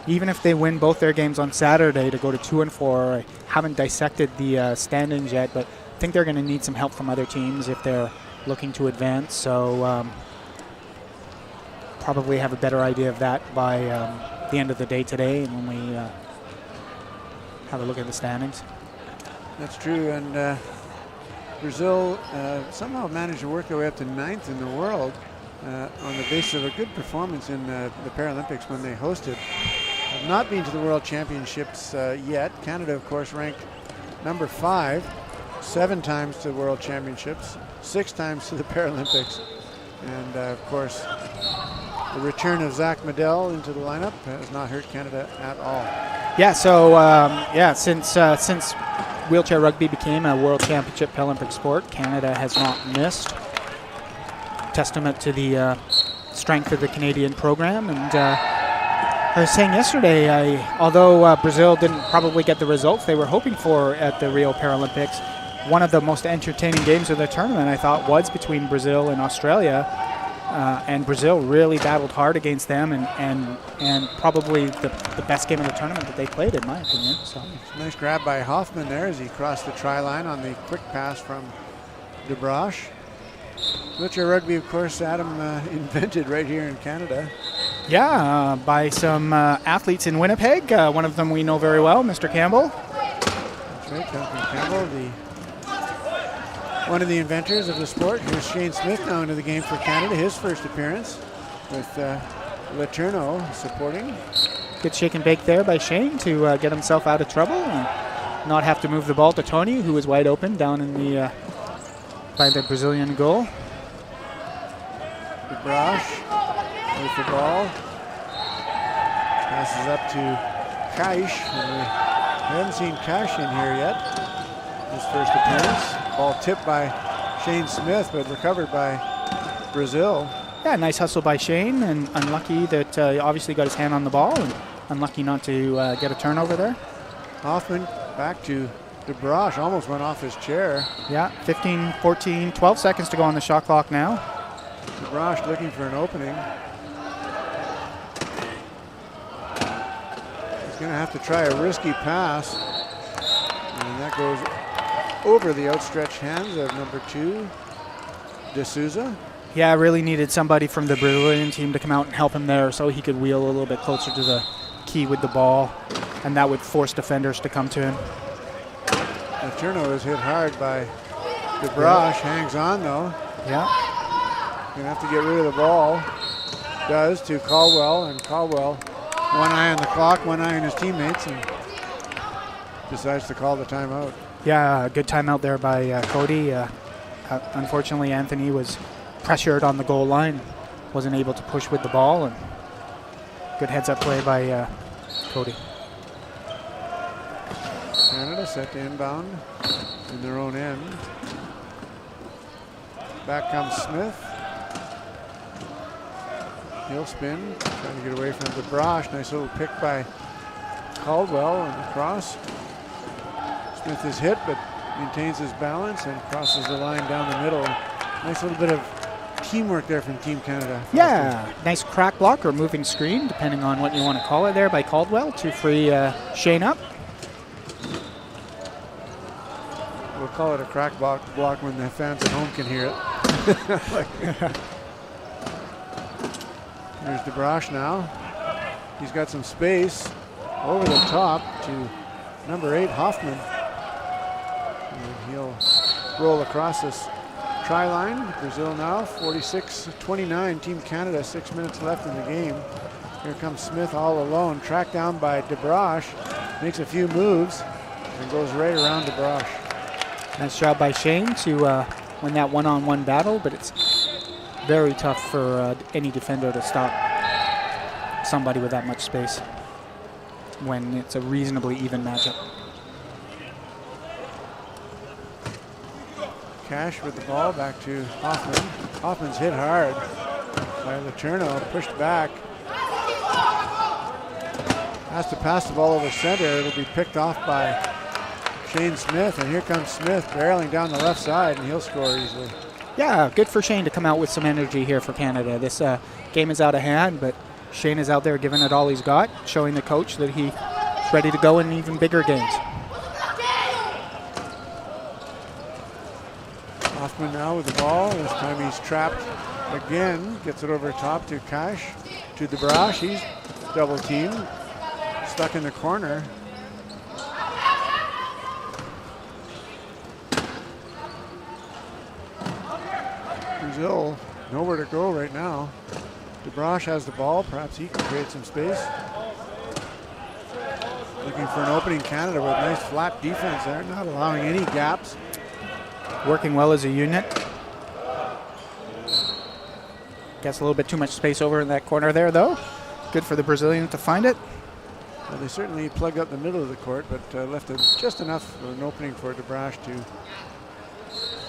even if they win both their games on Saturday to go to 2-4, I haven't dissected the standings yet, but I think they're going to need some help from other teams if they're looking to advance. So probably have a better idea of that by the end of the day today when we have a look at the standings. That's true, and Brazil somehow managed to work their way up to 9th in the world on the basis of a good performance in the Paralympics when they hosted. Have not been to the World Championships yet. Canada, of course, ranked number 5, 7 times to the World Championships, 6 times to the Paralympics, and of course, the return of Zach Medell into the lineup has not hurt Canada at all. Yeah, so since wheelchair rugby became a World Championship Paralympic sport, Canada has not missed. Testament to the strength of the Canadian program. And I was saying yesterday, although Brazil didn't probably get the results they were hoping for at the Rio Paralympics, one of the most entertaining games of the tournament, I thought, was between Brazil and Australia. And Brazil really battled hard against them, and probably the best game of the tournament that they played, in my opinion. So nice grab by Hoffman there as he crossed the try line on the quick pass from De Broche. Wheelchair rugby, of course, Adam invented right here in Canada. Yeah, by some athletes in Winnipeg. One of them we know very well, Mr. Campbell. That's right, Duncan Campbell, one of the inventors of the sport. Here's Shane Smith now into the game for Canada, his first appearance with Letourneau supporting. Good shake and bake there by Shane to get himself out of trouble and not have to move the ball to Tony, who was wide open down in the by the Brazilian goal. De Broche with the ball. Passes up to Kaish. We haven't seen Kaish in here yet. His first appearance. Ball tipped by Shane Smith, but recovered by Brazil. Yeah, nice hustle by Shane, and unlucky that he obviously got his hand on the ball, and unlucky not to get a turnover there. Hoffman back to De Broche, almost went off his chair. Yeah, 15, 14, 12 seconds to go on the shot clock now. De Broche looking for an opening. He's going to have to try a risky pass, and that goes over the outstretched hands of number 2, De Souza. Yeah, really needed somebody from the Brazilian team to come out and help him there so he could wheel a little bit closer to the key with the ball, and that would force defenders to come to him. Letourneau is hit hard by De Broche, hangs on though. Yeah. Gonna have to get rid of the ball. Does to Caldwell, and Caldwell, one eye on the clock, one eye on his teammates, and decides to call the timeout. Yeah, good timeout there by Cody. Unfortunately, Anthony was pressured on the goal line, wasn't able to push with the ball, and good heads-up play by Cody. Canada set to inbound in their own end. Back comes Smith. He'll spin, trying to get away from DeBrosh. Nice little pick by Caldwell on the cross. Smith is hit, but maintains his balance and crosses the line down the middle. Nice little bit of teamwork there from Team Canada. Yeah, nice crack block or moving screen, depending on what you want to call it there by Caldwell to free Shane up. We'll call it a crack block when the fans at home can hear it. Here's DeBrosh now. He's got some space over the top to number 8, Hoffman. And he'll roll across this try line. Brazil now 46-29. Team Canada, 6 minutes left in the game. Here comes Smith all alone, tracked down by DeBrosh. Makes a few moves and goes right around DeBrosh. Nice job by Shane to win that one-on-one battle, but it's very tough for any defender to stop somebody with that much space when it's a reasonably even matchup. Cash with the ball, back to Hoffman. Hoffman's hit hard by Letourneau, pushed back. Has to pass the ball over center. It'll be picked off by Shane Smith, and here comes Smith barreling down the left side, and he'll score easily. Yeah, good for Shane to come out with some energy here for Canada. This game is out of hand, but Shane is out there giving it all he's got, showing the coach that he's ready to go in even bigger games. Hoffman now with the ball. This time he's trapped again. Gets it over top to Cash, to DeBrosh. He's double teamed, stuck in the corner. Brazil, nowhere to go right now. DeBrosh has the ball. Perhaps he can create some space. Looking for an opening. Canada with nice flat defense there, not allowing any gaps. Working well as a unit. Gets a little bit too much space over in that corner there, though. Good for the Brazilian to find it. Well, they certainly plugged up the middle of the court, but left it just enough of an opening for DeBrosh to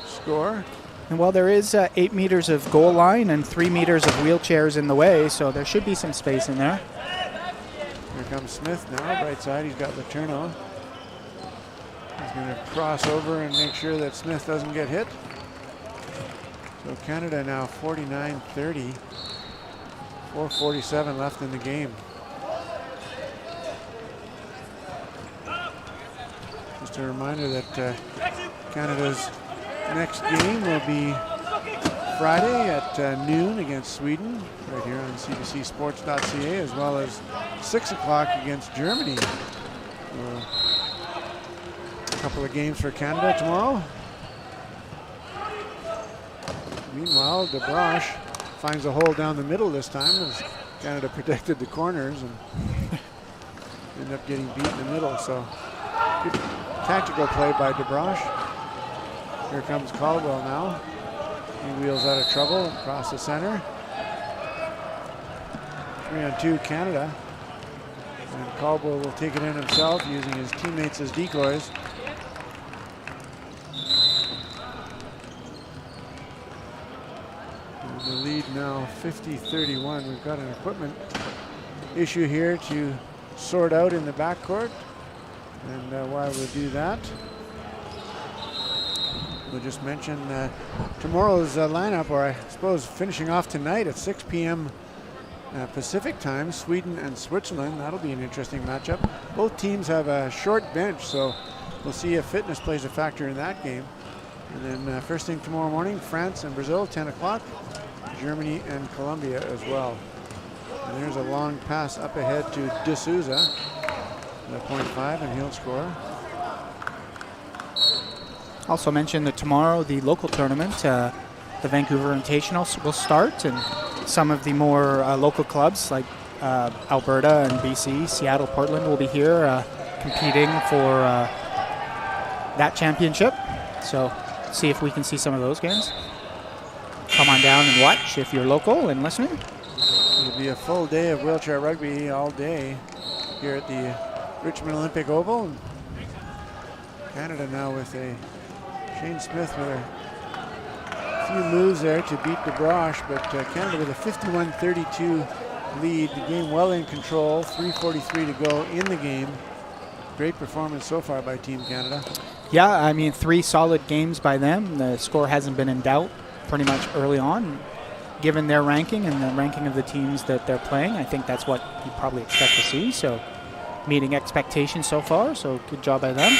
score. And while there is 8 meters of goal line and 3 meters of wheelchairs in the way, so there should be some space in there. Here comes Smith now, right side. He's got Letourneau. He's going to cross over and make sure that Smith doesn't get hit. So Canada now 49-30. 4:47 left in the game. Just a reminder that Canada's next game will be Friday at noon against Sweden, right here on cbcsports.ca, as well as 6 o'clock against Germany. A couple of games for Canada tomorrow. Meanwhile, DeBrosh finds a hole down the middle this time as Canada protected the corners and ended up getting beat in the middle. So good tactical play by DeBrosh. Here comes Caldwell now. He wheels out of trouble across the center. 3-on-2 Canada. And Caldwell will take it in himself using his teammates as decoys. And the lead now 50-31. We've got an equipment issue here to sort out in the backcourt. And while we do that, we'll just mention tomorrow's lineup, or I suppose finishing off tonight at 6 p.m. Pacific time, Sweden and Switzerland. That'll be an interesting matchup. Both teams have a short bench, so we'll see if fitness plays a factor in that game. And then first thing tomorrow morning, France and Brazil, 10 o'clock. Germany and Colombia as well. And there's a long pass up ahead to De Souza, the .5, and he'll score. Also mentioned that tomorrow the local tournament, the Vancouver Invitational, will start, and some of the more local clubs like Alberta and BC, Seattle, Portland will be here competing for that championship. So see if we can see some of those games. Come on down and watch if you're local and listening. It'll be a full day of wheelchair rugby all day here at the Richmond Olympic Oval. Canada now with a Shane Smith with a few moves there to beat DeBroche, but Canada with a 51-32 lead. The game well in control, 3:43 to go in the game. Great performance so far by Team Canada. Yeah, I mean, 3 solid games by them. The score hasn't been in doubt pretty much early on. Given their ranking and the ranking of the teams that they're playing, I think that's what you probably expect to see. So meeting expectations so far, so good job by them.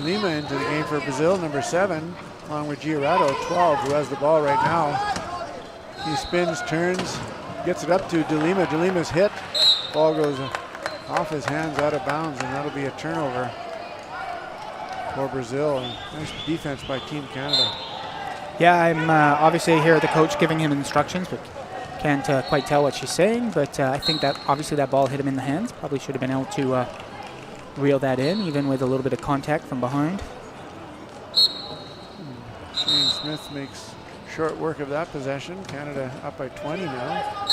Lima into the game for Brazil, number 7, along with Gierato, 12, who has the ball right now. He spins, turns, gets it up to De Lima. De Lima's hit. Ball goes off his hands, out of bounds, and that'll be a turnover for Brazil. And nice defense by Team Canada. Yeah, I'm obviously here the coach giving him instructions, but can't quite tell what she's saying. But I think that obviously that ball hit him in the hands. Probably should have been able to reel that in, even with a little bit of contact from behind. Shane Smith makes short work of that possession. Canada up by 20 now.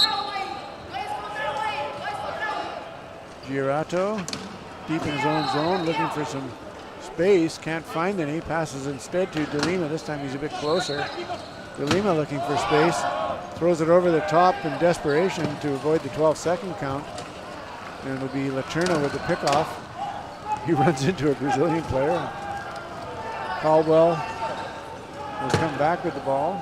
Gierato deep in his own zone, looking for some space. Can't find any. Passes instead to De Lima. This time he's a bit closer. De Lima looking for space. Throws it over the top in desperation to avoid the 12-second count. And it'll be Letourneau with the pickoff. He runs into a Brazilian player. Caldwell will come back with the ball.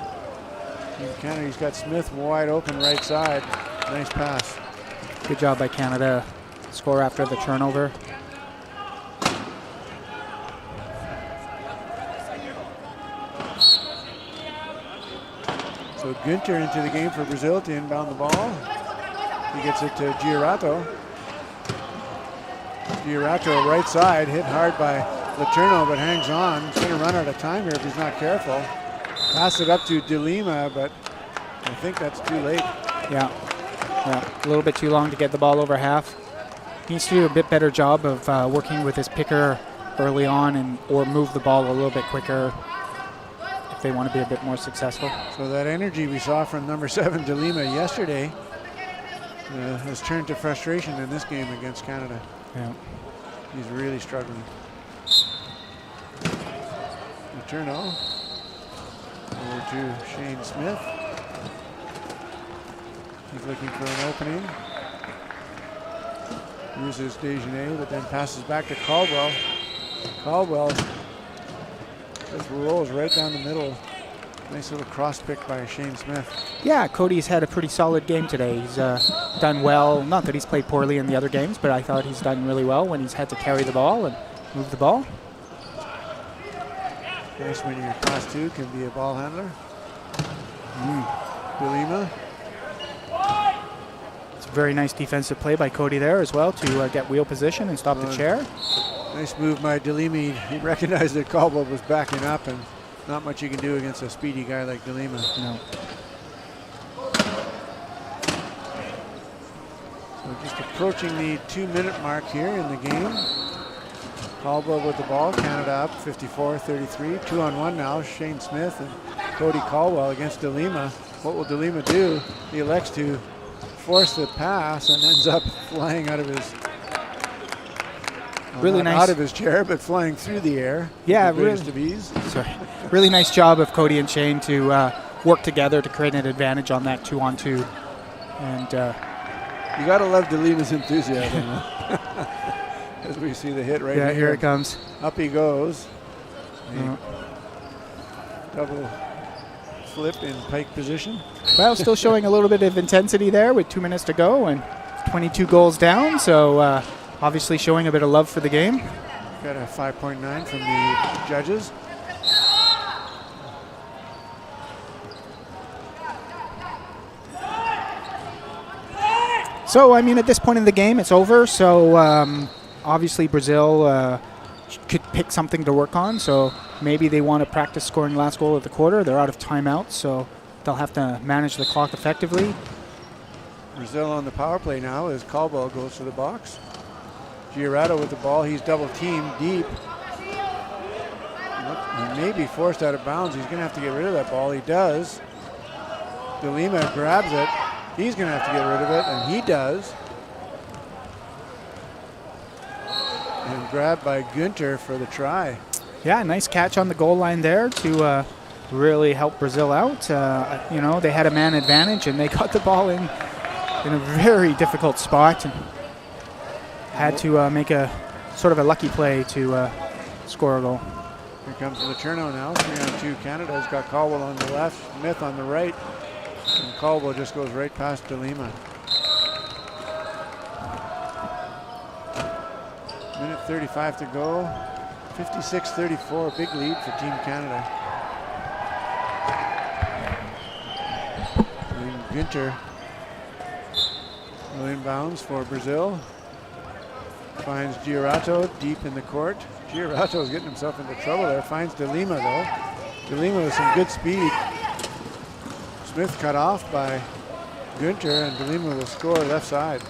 In Canada, he's got Smith wide open right side. Nice pass. Good job by Canada. Score after the turnover. So Günther into the game for Brazil to inbound the ball. He gets it to Gierato. Gierato right side, hit hard by Letourneau, but hangs on. He's going to run out of time here if he's not careful. Pass it up to De Lima, but I think that's too late. Yeah, a little bit too long to get the ball over half. He needs to do a bit better job of working with his picker early on or move the ball a little bit quicker if they want to be a bit more successful. So that energy we saw from number 7 De Lima yesterday has turned to frustration in this game against Canada. Yeah. He's really struggling. Letourneau over to Shane Smith. He's looking for an opening. Uses Desjardins, but then passes back to Caldwell. Caldwell just rolls right down the middle. Nice little cross pick by Shane Smith. Yeah, Cody's had a pretty solid game today. He's done well. Not that he's played poorly in the other games, but I thought he's done really well when he's had to carry the ball and move the ball. Nice when your class 2 can be a ball handler. De Lima. It's a very nice defensive play by Cody there as well to get wheel position and stop the chair. Nice move by De Lima. He recognized that Caldwell was backing up, and not much you can do against a speedy guy like De Lima. No. So just approaching the 2-minute mark here in the game. Caldwell with the ball. Canada up 54-33. 2-on-1 now. Shane Smith and Cody Caldwell against De Lima. What will De Lima do? He elects to force the pass and ends up flying out of his really nice. Out of his chair, but flying through the air. Yeah, really. Of ease. Sorry. Really nice job of Cody and Shane to work together to create an advantage on that 2-on-2. And you got to love De Lima's enthusiasm. As we see the hit right here. Yeah, here it comes. Up he goes. Double flip in pike position. Well, still showing a little bit of intensity there with 2 minutes to go and 22 goals down. So obviously showing a bit of love for the game. Got a 5.9 from the judges. So, I mean, at this point in the game, it's over. So obviously Brazil could pick something to work on. So maybe they want to practice scoring last goal of the quarter. They're out of timeouts, so they'll have to manage the clock effectively. Brazil on the power play now as Caldwell goes to the box. Girorato with the ball. He's double teamed deep. He may be forced out of bounds. He's going to have to get rid of that ball. He does. De Lima grabs it. He's going to have to get rid of it, and he does. And grabbed by Günther for the try. Yeah, nice catch on the goal line there to really help Brazil out. You know, they had a man advantage, and they got the ball in a very difficult spot and had to make a sort of a lucky play to score a goal. Here comes Letourneau now, 3-on-2 Canada's got Caldwell on the left, Smith on the right, and Caldwell just goes right past De Lima. Minute 35 to go, 56-34, big lead for Team Canada. And Günther will inbounds for Brazil. Finds Girorato deep in the court. Girorato is getting himself into trouble there. Finds De Lima though. De Lima with some good speed. Smith cut off by Günther, and De Lima will score left side.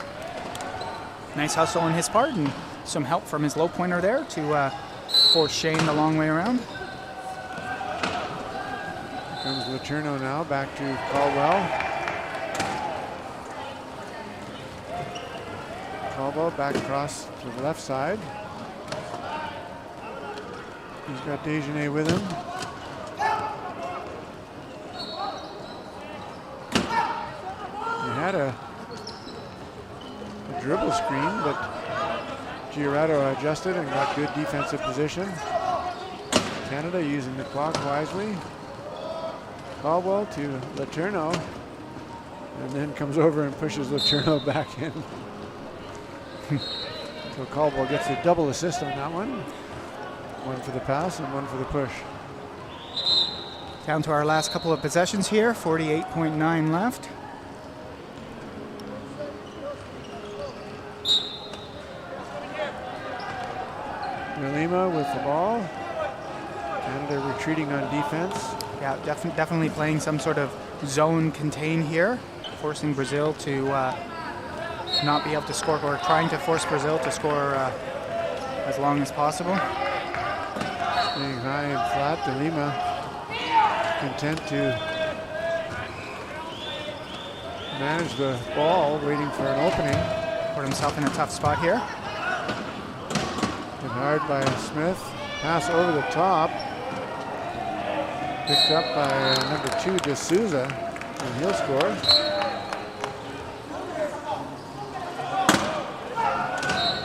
Nice hustle on his part and some help from his low pointer there to force Shane the long way around. Here comes Letourneau now, back to Caldwell. Caldwell back across to the left side. He's got Desjardins with him. He had a dribble screen, but Girorato adjusted and got good defensive position. Canada using the clock wisely. Caldwell to Letourneau, and then comes over and pushes Letourneau back in. So Caldwell gets a double assist on that one. One for the pass and one for the push. Down to our last couple of possessions here, 48.9 left. De Lima with the ball. Canada retreating on defense. Yeah, definitely playing some sort of zone contain here, forcing Brazil to not be able to score, or trying to force Brazil to score as long as possible. Staying high and flat, De Lima content to manage the ball, waiting for an opening. Put himself in a tough spot here. Hit hard by Smith. Pass over the top. Picked up by number 2, De Souza, and he'll score.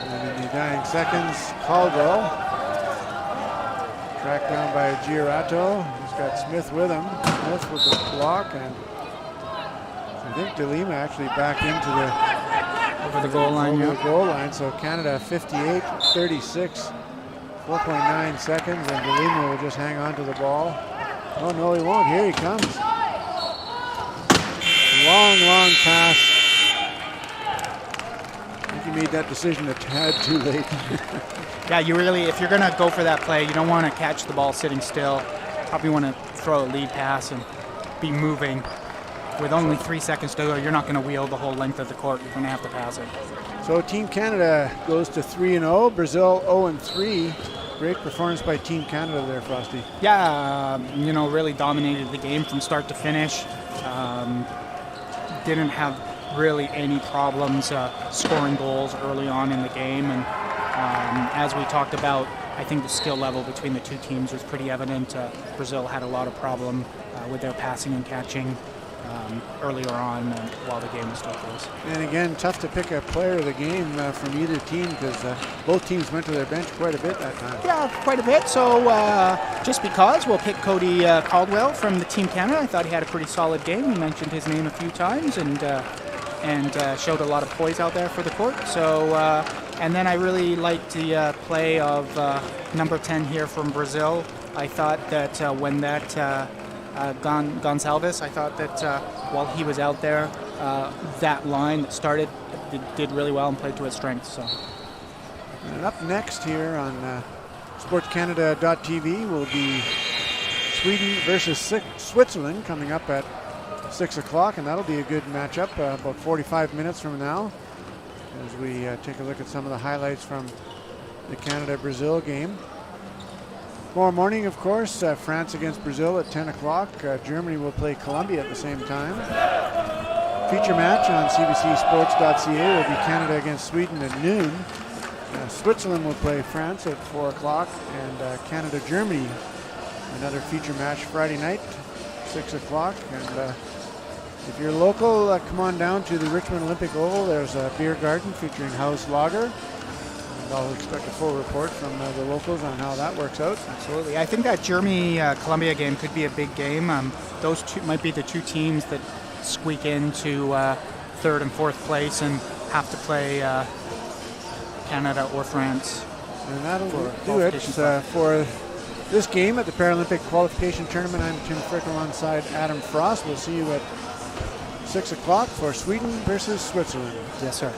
And in the dying seconds, Caldwell. Tracked down by Girorato. He's got Smith with him. Smith with the block, and I think De Lima actually back into over the goal line. The goal line. So Canada 58-36, 4.9 seconds, and De Lima will just hang on to the ball. Oh no, he won't. Here he comes. Long pass. I think he made that decision a tad too late. Yeah, you really, if you're going to go for that play, you don't want to catch the ball sitting still. Probably want to throw a lead pass and be moving. With only 3 seconds to go, you're not going to wheel the whole length of the court. You're going to have to pass it. So Team Canada goes to 3-0. Brazil 0-3. Great performance by Team Canada there, Frosty. Yeah, you know, really dominated the game from start to finish. Didn't have really any problems scoring goals early on in the game. And as we talked about, I think the skill level between the two teams was pretty evident. Brazil had a lot of problem with their passing and catching earlier on while the game was still close. And again, tough to pick a player of the game from either team, because both teams went to their bench quite a bit that time. Yeah, quite a bit. So just because, we'll pick Cody Caldwell from the Team Canada. I thought he had a pretty solid game. He mentioned his name a few times and showed a lot of poise out there for the court. So, and then I really liked the play of number 10 here from Brazil. I thought that when that Gonçalves, I thought that while he was out there, that line that started did really well and played to its strengths. So. And up next here on SportsCanada.tv will be Sweden versus Switzerland, coming up at 6 o'clock, and that'll be a good matchup about 45 minutes from now as we take a look at some of the highlights from the Canada-Brazil game. Tomorrow morning, of course, France against Brazil at 10 o'clock. Germany will play Colombia at the same time. Feature match on cbcsports.ca will be Canada against Sweden at noon. Switzerland will play France at 4 o'clock, and Canada-Germany, another feature match Friday night, 6 o'clock. And if you're local, come on down to the Richmond Olympic Oval. There's a beer garden featuring house lager. And I'll expect a full report from the locals on how that works out. Absolutely. I think that Germany-Colombia game could be a big game. Those two might be the two teams that squeak into third and fourth place and have to play Canada or France. And that'll do it for this game at the Paralympic Qualification Tournament. I'm Tim Frick alongside Adam Frost. We'll see you at 6 o'clock for Sweden versus Switzerland. Yes, sir.